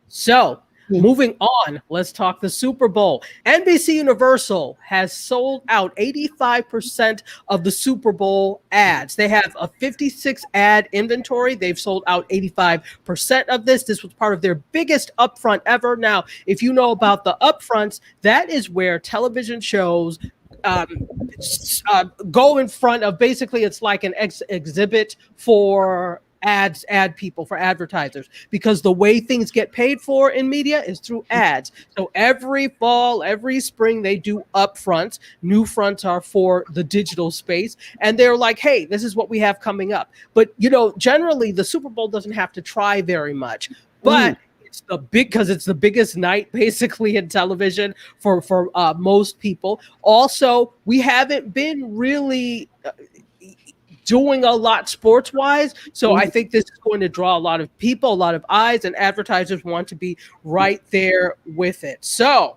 So moving on, let's talk the Super Bowl. NBC Universal has sold out 85% of the Super Bowl ads. They have a 56 ad inventory. They've sold out 85% of this. This was part of their biggest upfront ever. Now, if you know about the upfronts, that is where television shows go in front of, basically it's like an exhibit for ad people, for advertisers, because the way things get paid for in media is through ads. So every fall, every spring, they do upfronts. New fronts are for the digital space, and they're like, hey, this is what we have coming up. But generally the Super Bowl doesn't have to try very much, but it's because it's the biggest night basically in television for most people. Also, we haven't been really doing a lot sports wise. So I think this is going to draw a lot of people, a lot of eyes, and advertisers want to be right there with it. So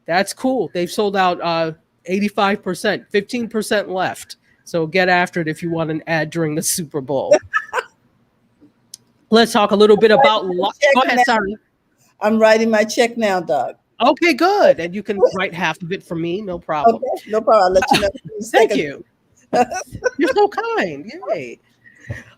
that's cool. They've sold out 85%, 15% left. So get after it if you want an ad during the Super Bowl. Let's talk a little bit about. Go ahead, sorry. I'm writing my check now, Doug. Okay, good. And you can write half of it for me. No problem. Okay, no problem. I'll let you know. Thank you. You're so kind. Yay.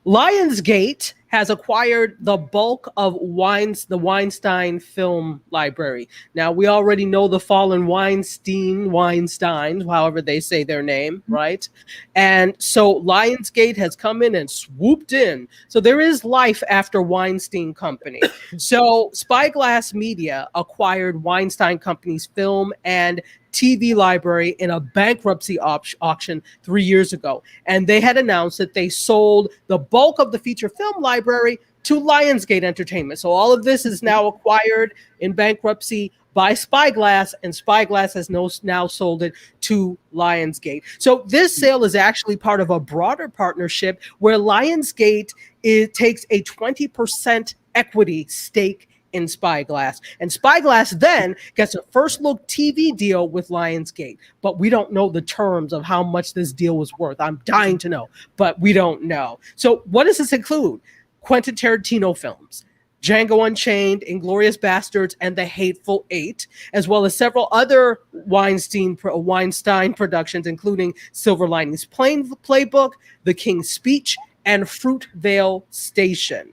Lionsgate has acquired the bulk of the Weinstein Film Library. Now, we already know the fallen Weinsteins, however they say their name, right? And so Lionsgate has come in and swooped in. So there is life after Weinstein Company. So Spyglass Media acquired Weinstein Company's film and TV library in a bankruptcy auction 3 years ago. And they had announced that they sold the bulk of the feature film library to Lionsgate Entertainment. So all of this is now acquired in bankruptcy by Spyglass, and Spyglass has now sold it to Lionsgate. So this sale is actually part of a broader partnership where Lionsgate takes a 20% equity stake in Spyglass. And Spyglass then gets a first look TV deal with Lionsgate, but we don't know the terms of how much this deal was worth. I'm dying to know, but we don't know. So what does this include? Quentin Tarantino films, Django Unchained, Inglourious Bastards, and The Hateful Eight, as well as several other Weinstein productions, including Silver Linings Playbook, The King's Speech, and Fruitvale Station.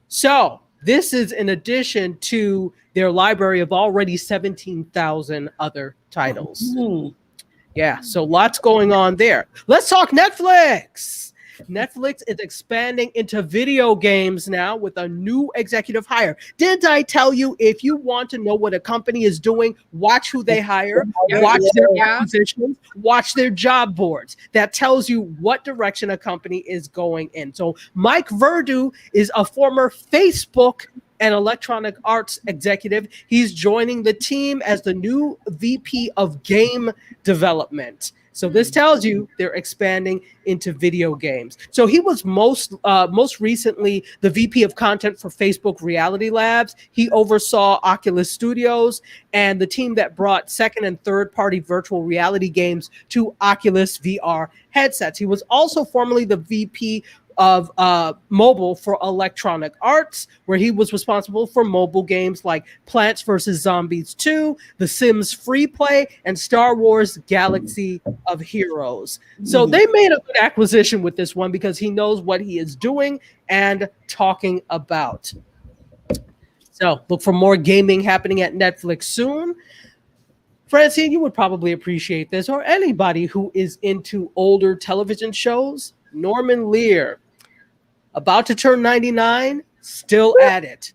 So this is in addition to their library of already 17,000 other titles. Yeah, so lots going on there. Let's talk Netflix. Netflix is expanding into video games now with a new executive hire. Didn't I tell you, if you want to know what a company is doing, watch who they hire, watch their acquisitions, watch their job boards. That tells you what direction a company is going in. So Mike Verdu is a former Facebook and Electronic Arts executive. He's joining the team as the new VP of Game Development. So this tells you they're expanding into video games. So he was most recently the VP of content for Facebook Reality Labs. He oversaw Oculus Studios and the team that brought second and third party virtual reality games to Oculus VR headsets. He was also formerly the VP of mobile for Electronic Arts, where he was responsible for mobile games like Plants vs. Zombies 2, The Sims Free Play, and Star Wars Galaxy of Heroes. So they made a good acquisition with this one because he knows what he is doing and talking about. So look for more gaming happening at Netflix soon. Francine, you would probably appreciate this, or anybody who is into older television shows. Norman Lear, about to turn 99, still at it.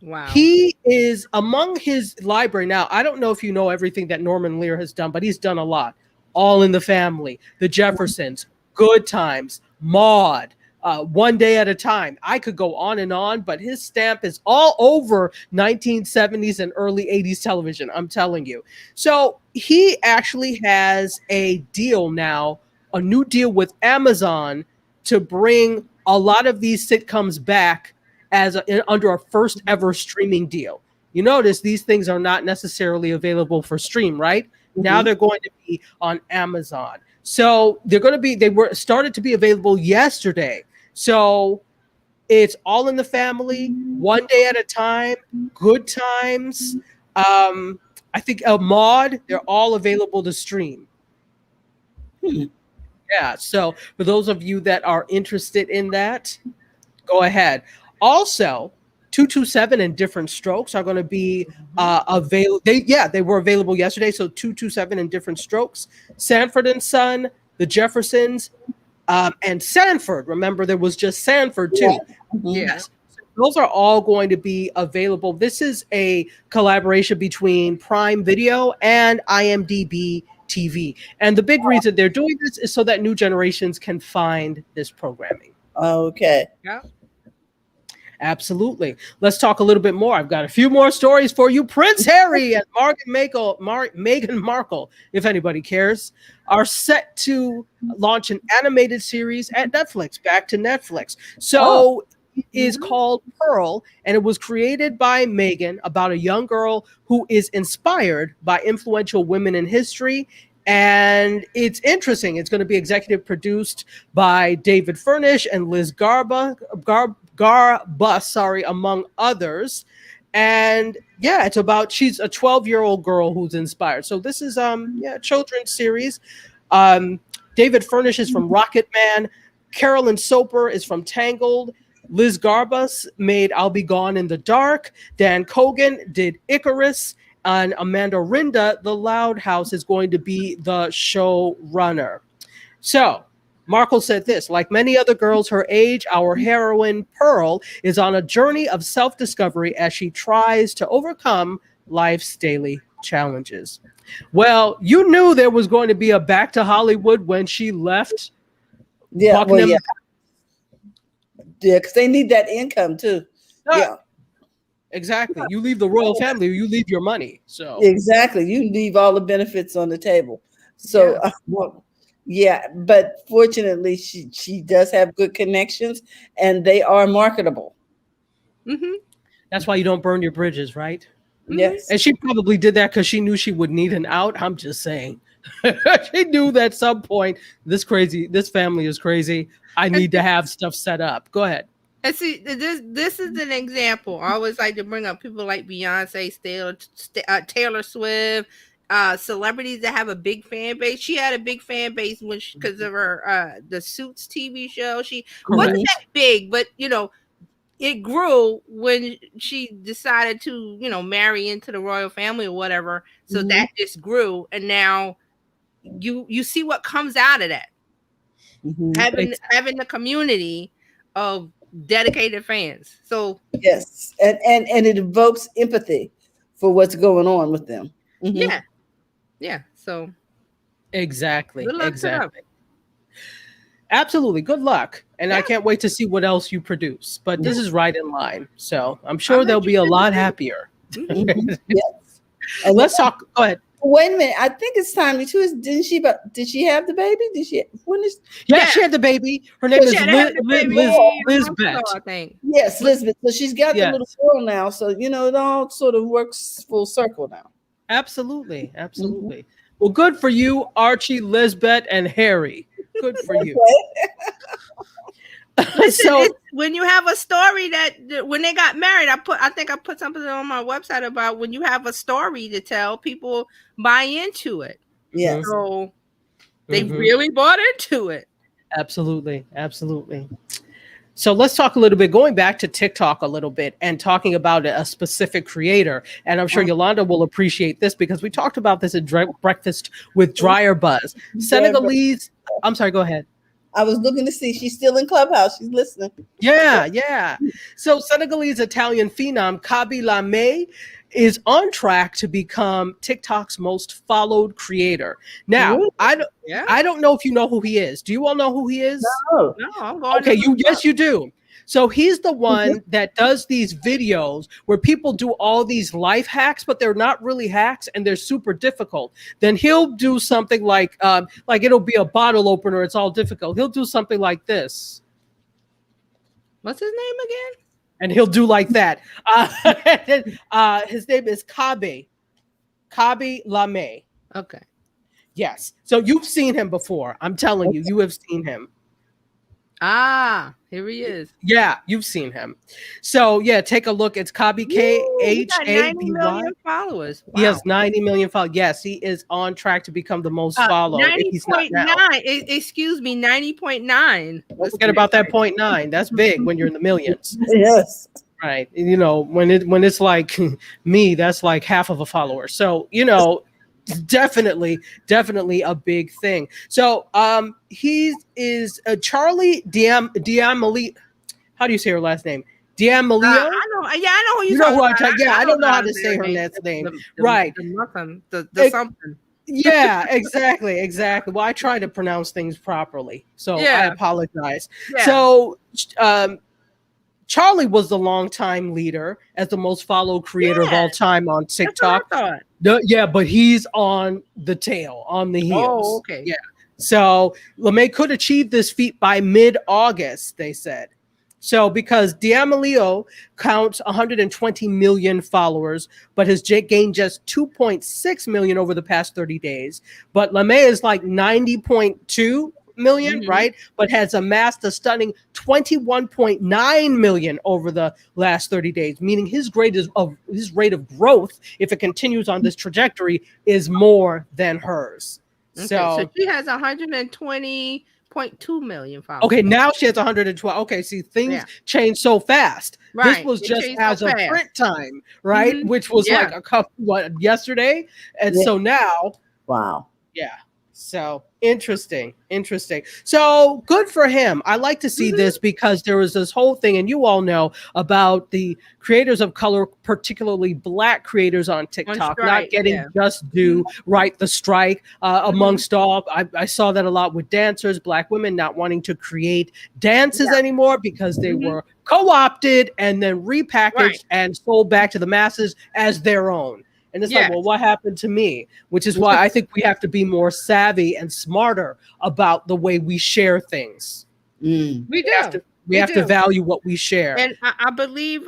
Wow. He is among his library. Now, I don't know if you know everything that Norman Lear has done, but he's done a lot. All in the Family, The Jeffersons, Good Times, Maud, One Day at a Time. I could go on and on, but his stamp is all over 1970s and early 80s television. I'm telling you. So he actually has a deal now, a new deal with Amazon to bring a lot of these sitcoms back under a first ever streaming deal. You notice these things are not necessarily available for stream, right? Mm-hmm. Now they're going to be on Amazon. So they were started to be available yesterday. So it's All in the Family, One Day at a Time, Good Times. I think Maud, they're all available to stream. Yeah. So for those of you that are interested in that, go ahead. Also, 227 and Different Strokes are going to be available. They were available yesterday. So 227 and Different Strokes, Sanford and Son, The Jeffersons, and Sanford. Remember, there was just Sanford too. Yeah. Yes. So those are all going to be available. This is a collaboration between Prime Video and IMDb TV. And the big reason they're doing this is so that new generations can find this programming. Okay. Yeah. Absolutely. Let's talk a little bit more. I've got a few more stories for you. Prince Harry and Meghan Markle, if anybody cares, are set to launch an animated series at Netflix, back to Netflix. So it is called Pearl, and it was created by Meghan about a young girl who is inspired by influential women in history. And it's interesting. It's going to be executive produced by David Furnish and Liz Garbus, among others. And yeah, it's about, she's a 12-year-old girl who's inspired. So this is a children's series. David Furnish is from Rocket Man. Carolyn Soper is from Tangled. Liz Garbus made I'll Be Gone in the Dark. Dan Cogan did Icarus. And Amanda Rinda, The Loud House, is going to be the showrunner. So Markle said this: like many other girls her age, our heroine Pearl is on a journey of self-discovery as she tries to overcome life's daily challenges. Well, you knew there was going to be a back to Hollywood when she left. Yeah, because they need that income too. Yeah. Exactly. You leave the royal family, you leave your money. So exactly, you leave all the benefits on the table. So but fortunately, she does have good connections, and they are marketable. Mm-hmm. That's why you don't burn your bridges, right? Yes. And she probably did that because she knew she would need an out. I'm just saying. She knew that at some point this family is crazy. I need to have stuff set up. Go ahead. And see, this is an example. I always like to bring up people like Beyonce, Taylor Swift, celebrities that have a big fan base. She had a big fan base because of her the Suits TV show. She wasn't that big, but it grew when she decided to marry into the royal family or whatever. So that just grew, and now you see what comes out of that. Having the community of dedicated fans. So yes, and it evokes empathy for what's going on with them. Yeah. So exactly. Absolutely. Good luck. And I can't wait to see what else you produce. But this is right in line. So I'm sure they'll be a lot happier. Yes. And let's talk. Go ahead. Wait a minute. I think it's time to. Did she have the baby? She had the baby. Her name is Lisbeth. I think. Yes, Lisbeth. So she's got the little girl now. So it all sort of works full circle now. Absolutely. Well, good for you, Archie, Lisbeth, and Harry. Good for you. Listen, when you have a story that when they got married, I think I put something on my website about when you have a story to tell, people buy into it. Yeah. So they really bought into it. Absolutely. So let's talk a little bit, going back to TikTok a little bit and talking about a specific creator. And I'm sure Yolanda will appreciate this because we talked about this at Breakfast with Dryer Buzz. Senegalese. I'm sorry, go ahead. I was looking to see. She's still in Clubhouse. She's listening. Yeah. So Senegalese Italian phenom Kaby Lame is on track to become TikTok's most followed creator. Now, Really? I don't know if you know who he is. Do you all know who he is? No. No, I'm going. Okay, yes, you do. So he's the one that does these videos where people do all these life hacks, but they're not really hacks and they're super difficult. Then he'll do something like it'll be a bottle opener. It's all difficult. He'll do something like this. What's his name again? And he'll do like that. His name is Kaby Lame. Okay. Yes. So you've seen him before. I'm telling you, you have seen him. Ah, here he is. Yeah, you've seen him. So yeah, take a look. It's Kaby He got 90 KHABY. million followers. Wow. He has 90 million followers. Yes, he is on track to become the most followed. If he's not now. 90.9. Excuse me, 90.9. Don't forget about that 0.9. That's big when you're in the millions. Yes. Right. You know, when it's like me, that's like half of a follower. So, you know, definitely a big thing. So he is Charlie D'Amelio. How do you say her last name? D'Amelio? I know. Yeah, I know who you know who I'm talking. Yeah, I don't know how to say her last name. Right. The something. Yeah, exactly. Well, I try to pronounce things properly, so I apologize. Yeah. So Charlie was the longtime leader as the most followed creator of all time on TikTok. That's what I thought. Yeah, but he's on the tail, on the heels. Oh, okay. Yeah. So LeMay could achieve this feat by mid-August, they said. So because D'Amelio counts 120 million followers, but has gained just 2.6 million over the past 30 days. But LeMay is like 90.2 million, right? But has amassed a stunning 21.9 million over the last 30 days, meaning his rate of growth, if it continues on this trajectory, is more than hers. Okay, so she has 120.2 million followers. Okay, now she has 112. Okay, see, things change so fast. Right. This was just as a print time, right? Which was like a couple yesterday. And so now, wow. Yeah. So interesting. So good for him. I like to see this because there was this whole thing, and you all know about the creators of color, particularly Black creators on TikTok, not getting just due, right? The strike amongst all. I saw that a lot with dancers, Black women not wanting to create dances anymore because they were co-opted and then repackaged and sold back to the masses as their own. And it's like, well, what happened to me? Which is why I think we have to be more savvy and smarter about the way we share things. We have to value what we share. And I believe,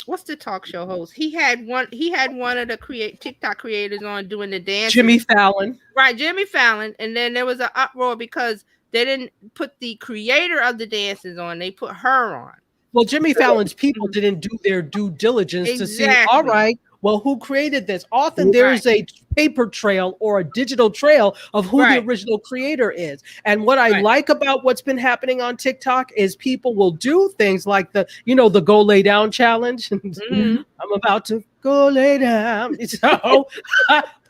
what's the talk show host? He had one of the TikTok creators on doing the dance. Jimmy Fallon. Right, Jimmy Fallon. And then there was an uproar because they didn't put the creator of the dances on. They put her on. Well, Jimmy Fallon's people didn't do their due diligence to see, all right, well, who created this? Often there's a paper trail or a digital trail of who the original creator is. And what I like about what's been happening on TikTok is people will do things like the go lay down challenge. I'm about to go lay down. So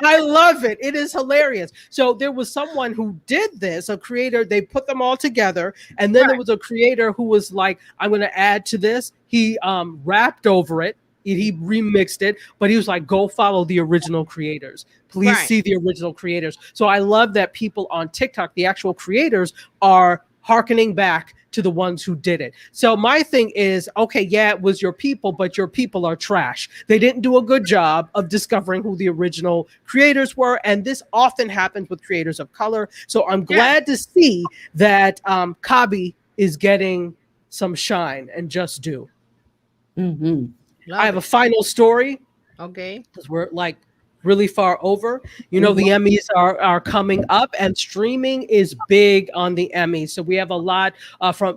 I love it. It is hilarious. So there was someone who did this, a creator, they put them all together. And then there was a creator who was like, I'm going to add to this. He rapped over it. He remixed it, but he was like, go follow the original creators. Please see the original creators. So I love that people on TikTok, the actual creators, are hearkening back to the ones who did it. So my thing is, okay, yeah, it was your people, but your people are trash. They didn't do a good job of discovering who the original creators were. And this often happens with creators of color. So I'm glad to see that Kaby is getting some shine and just due. I have a final story. Okay. Because we're like really far over. The Emmys are coming up, and streaming is big on the Emmys. So we have a lot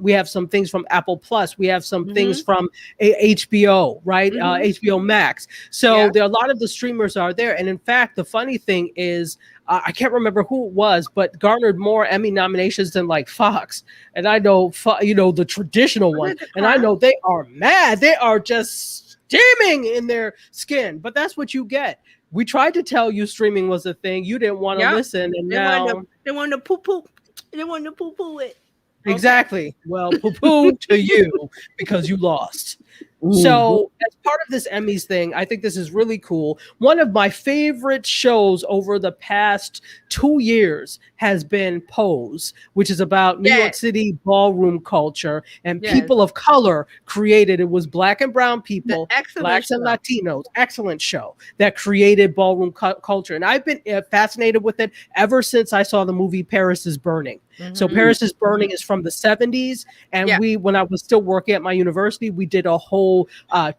we have some things from Apple Plus. We have some things from HBO, right? HBO Max. So there are a lot of the streamers are there. And in fact, the funny thing is, I can't remember who it was, but garnered more Emmy nominations than like Fox. And I know, the traditional one. And I know they are mad. They are just steaming in their skin. But that's what you get. We tried to tell you streaming was a thing. You didn't want to listen. And they now want to poop. didn't want to poo-poo it. Exactly. Well, poo-poo to you because you lost. So, as part of this Emmys thing, I think this is really cool. One of my favorite shows over the past 2 years has been Pose, which is about New York City ballroom culture and people of color created. It was Black and brown people, Blacks and Latinos. Excellent show that created ballroom culture. And I've been fascinated with it ever since I saw the movie Paris is Burning. So Paris is Burning is from the 70s. And when I was still working at my university, we did a whole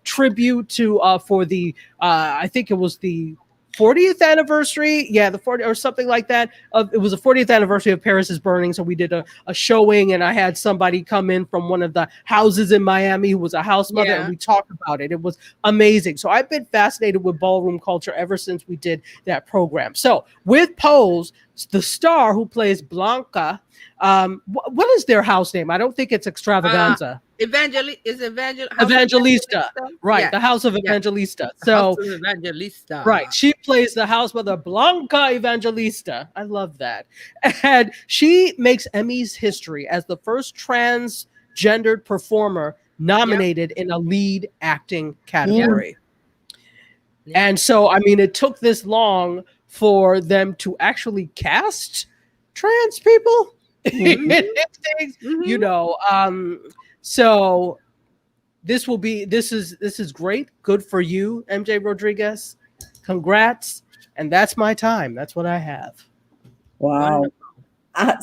tribute to for the I think it was the 40th anniversary, the 40 or something like that. It was the 40th anniversary of Paris is Burning, so we did a showing, and I had somebody come in from one of the houses in Miami who was a house mother, and we talked about it. It was amazing. So I've been fascinated with ballroom culture ever since we did that program. So with Pose, the star who plays Blanca, what is their house name? I don't think it's Extravaganza. Evangelista, right? The House of Evangelista. So, Evangelista, right? She plays the house mother Blanca Evangelista. I love that, and she makes Emmys history as the first transgendered performer nominated in a lead acting category. And so, I mean, it took this long for them to actually cast trans people. You know, so this is great. Good for you, MJ Rodriguez. Congrats. And that's my time. That's what I have. Wow. I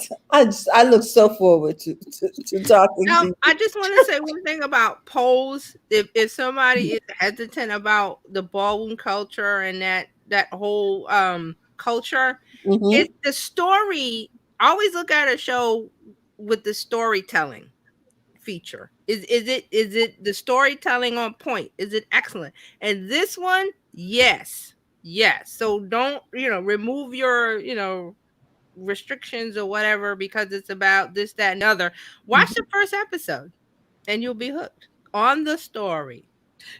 look so forward to talking to you. I just want to say one thing about Pose. If somebody is hesitant about the ballroom culture and that whole culture, it's the story. Always look at a show with the storytelling feature. Is it the storytelling on point? Is it excellent? And this one, yes. So don't remove your restrictions or whatever because it's about this, that, and the other. Watch the first episode, and you'll be hooked on the story.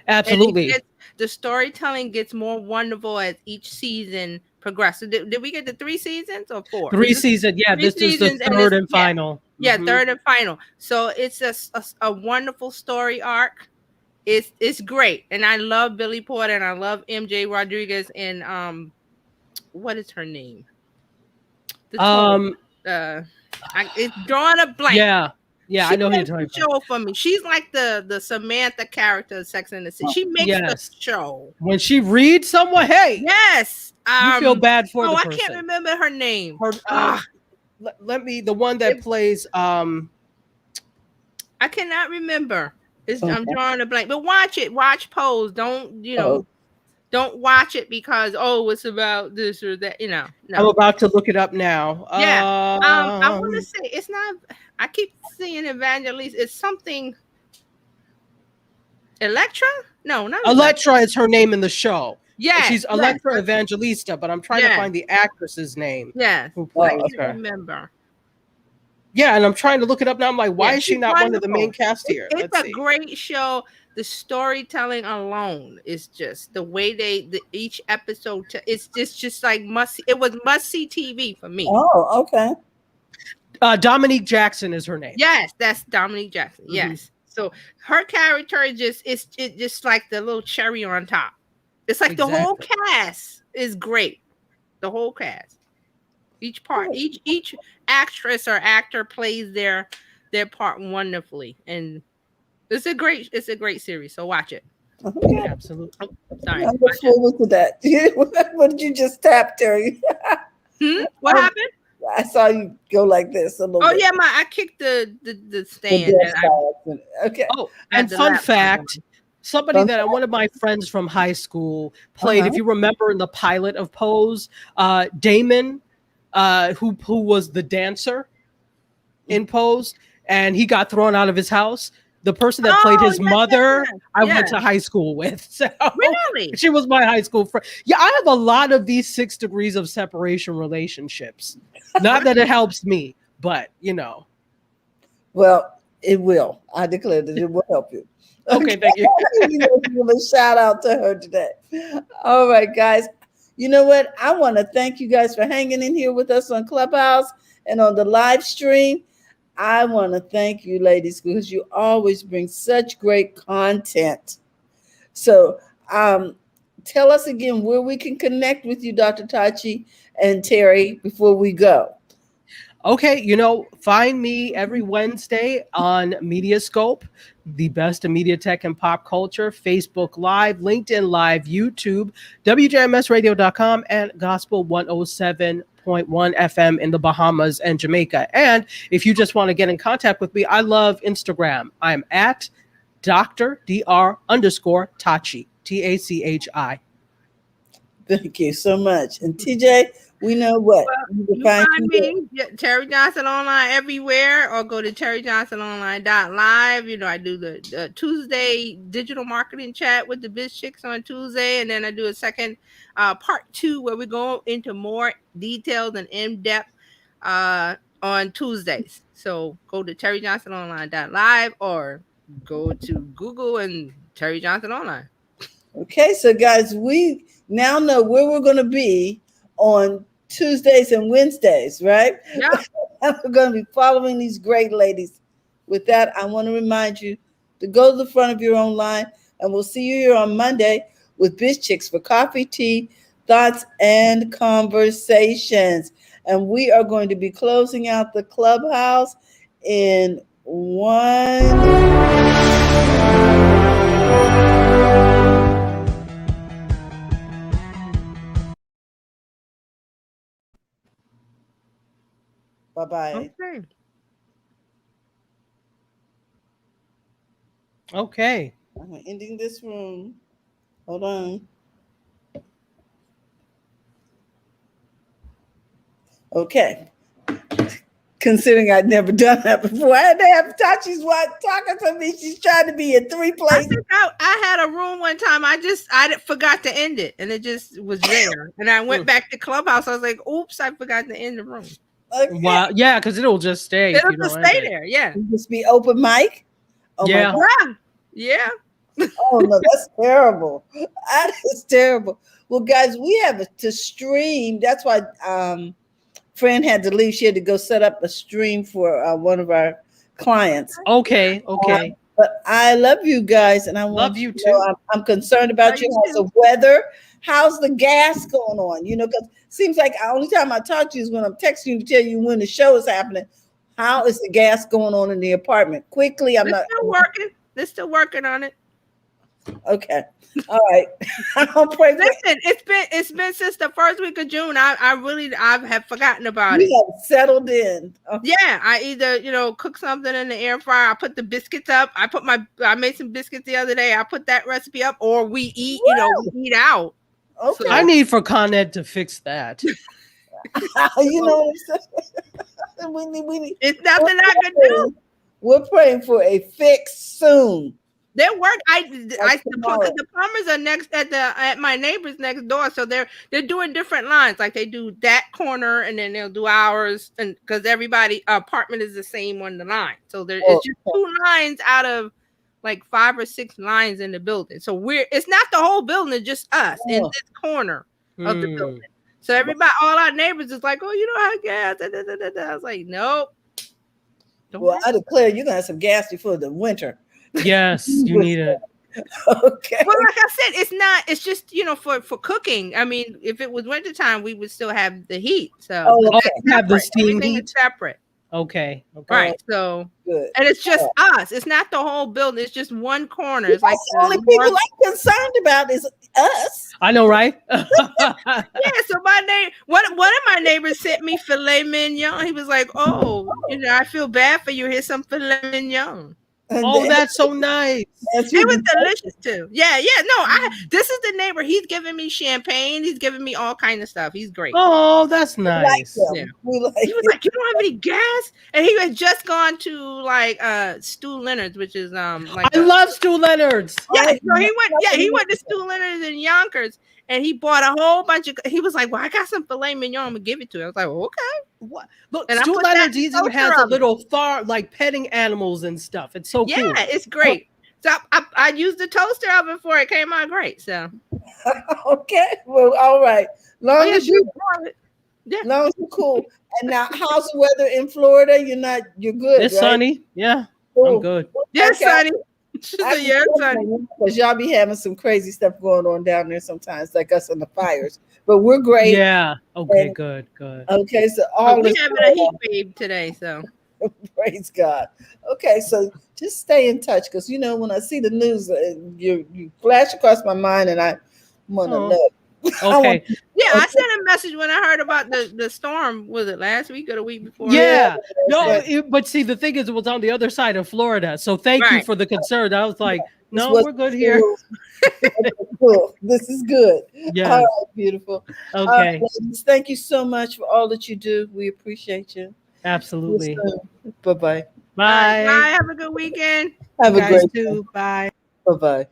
Absolutely. The storytelling gets more wonderful as each season progresses. Did we get the 3 seasons or 4? 3 seasons. Yeah, this is the third and final. Yeah, third and final. So it's a wonderful story arc. It's great, and I love Billy Porter and I love MJ Rodriguez and what is her name? It's drawing a blank. Yeah, I know who you're talking about. Show for me. She's like the Samantha character of Sex and the City. She makes the show. When she reads someone, hey, yes, you feel bad for the person. I can't remember her name. Let me. The one that plays. I cannot remember. I'm drawing a blank. But watch it. Watch Pose. Don't Don't watch it because it's about this or that. No. I'm about to look it up now. Yeah. I want to say it's not. I keep seeing Evangelista. It's something. Electra? No, not Electra is her name in the show. Yeah, she's Electra Evangelista, but I'm trying to find the actress's name. Yeah, I can't remember. Yeah, and I'm trying to look it up now. I'm like, why is she not one of the main cast here? It's a great show. The storytelling alone is just the way each episode. It's just like must. It was must-see TV for me. Oh, okay. Dominique Jackson is her name. Yes, that's Dominique Jackson. Mm-hmm. Yes. So her character is just like the little cherry on top. It's like the whole cast is great. The whole cast. Each part, each actress or actor plays their part wonderfully, and it's a great series. So watch it. Yeah, absolutely. Oh, sorry. I look forward to that. What did you just tap, Terry? What happened? I saw you go like this a little bit. Yeah, I kicked the stand. Okay. Oh, and fun fact. Somebody that one of my friends from high school played, if you remember in the pilot of Pose, Damon, who was the dancer in Pose, and he got thrown out of his house. The person that played his mother, I went to high school with. So really? She was my high school friend. Yeah, I have a lot of these 6 degrees of separation relationships. Not that it helps me, but Well, it will. I declare that it will help you. Okay, thank you. Give a shout out to her today. All right, guys. You know what? I want to thank you guys for hanging in here with us on Clubhouse. and on the live stream. I want to thank you, ladies, because you always bring such great content. So, tell us again where we can connect with you, Dr. Tachi and Terry, before we go. Okay, find me every Wednesday on Mediascope, the best of media tech and pop culture, Facebook Live, LinkedIn Live, YouTube, WJMSradio.com, and Gospel 107.1 FM in the Bahamas and Jamaica. And if you just want to get in contact with me, I love Instagram. I'm at Dr. Tachi, Thank you so much. And TJ, we know what? Well, you find me, Terry Johnson Online everywhere, or go to terryjohnsononline.live. I do the Tuesday digital marketing chat with the BizChicks on Tuesday, and then I do a second part 2 where we go into more details and in-depth on Tuesdays. So go to terryjohnsononline.live or go to Google and Terry Johnson Online. Okay, so guys, we now know where we're going to be on Tuesdays and Wednesdays, right? Yeah. We're going to be following these great ladies. With that, I want to remind you to go to the front of your own line, and we'll see you here on Monday with BizChicks for coffee, tea, thoughts, and conversations. And we are going to be closing out the clubhouse in 1. Bye-bye. Okay. I'm ending this room. Hold on. Okay. Considering I'd never done that before, I had to have Tachi's wife talking to me. She's trying to be in 3 places. I had a room one time. I forgot to end it, and it just was there. And I went back to Clubhouse. I was like, "Oops, I forgot to end the room." Okay. Wow, yeah, because it'll just stay. It'll just stay there. Yeah, it'll just be open mic. Oh yeah, yeah. Oh no, that's terrible. That is terrible. Well, guys, we have to stream. That's why Fran had to leave. She had to go set up a stream for one of our clients. Okay. But I love you guys, and I love you too. I'm concerned about you. How's the weather? How's the gas going on? Because it seems like the only time I talk to you is when I'm texting you to tell you when the show is happening. How is the gas going on in the apartment? Quickly, They're still working. They're still working on it. Okay. All right. Listen, it's been since the first week of June. I have forgotten about it. You have settled in. Okay. Yeah, I either cook something in the air fryer. I put the biscuits up. I made some biscuits the other day. I put that recipe up, or we eat. We eat out. Okay. So I need for Con Ed to fix that. You know what I'm saying? we need. It's nothing I can do. We're praying for a fix soon. They work. The plumbers are next at my neighbor's next door, so they're doing different lines. Like they do that corner, and then they'll do ours, and because everybody apartment is the same on the line, so it's just 2 lines out of like 5 or 6 lines in the building. So it's not the whole building; it's just us in this corner of the building. So everybody, all our neighbors, is like, "Oh, you don't have gas." I was like, "Nope." Well, I declare you're gonna have some gas before the winter. Yes, you need it. Okay. Well, like I said, it's just for cooking. I mean, if it was wintertime, we would still have the heat. So have the steam everything heat is separate. Okay. Right. So good. And it's just us. It's not the whole building. It's just one corner. It's like the only people I'm concerned about is us. I know, right? Yeah. So one of my neighbors sent me filet mignon. He was like, "Oh, I feel bad for you. Here's some filet mignon." Oh, that's so nice. It was delicious too. Yeah. No, this is the neighbor. He's giving me champagne. He's giving me all kinds of stuff. He's great. Oh, that's nice. Yeah. He was like, "You don't have any gas?" And he had just gone to like Stu Leonard's, which is like I love Stu Leonard's. Yeah, so he went to Stu Leonard's in Yonkers, and he bought a whole bunch of. He was like, "Well, I got some filet mignon. I'm gonna give it to you." I was like, well, "Okay." What? Look, Stu Leonard's even has a little farm, like petting animals and stuff. It's so cool. Yeah, it's great. So I used the toaster oven before it came out great. So okay, well, all right. Long as you Yeah. As long as you're cool. And now, how's the weather in Florida? You're good, It's right? sunny. Yeah, Cool. I'm good. Yeah, Okay. Sonny. She said, yeah, Sonny. Because y'all be having some crazy stuff going on down there sometimes, like us in the fires. But we're great. Yeah. Okay. And- Good. Good. Okay, so But all we this having a heat wave today, so. praise God. Okay, so just stay in touch because when I see the news, you flash across my mind, and I want to Oh. know. Okay. Yeah, I sent a message when I heard about the storm. Was it last week or the week before? Yeah. No, But- but see, the thing is, it was on the other side of Florida. So thank you Right. for the concern. I was like, This no, was we're good here. cool. This is good. Yes. All right, beautiful. All Okay. right, ladies, thank you so much for all that you do. We appreciate you. Absolutely. Bye-bye. Bye. Bye. Have a good weekend. Have You a guys great too. Bye. Bye-bye.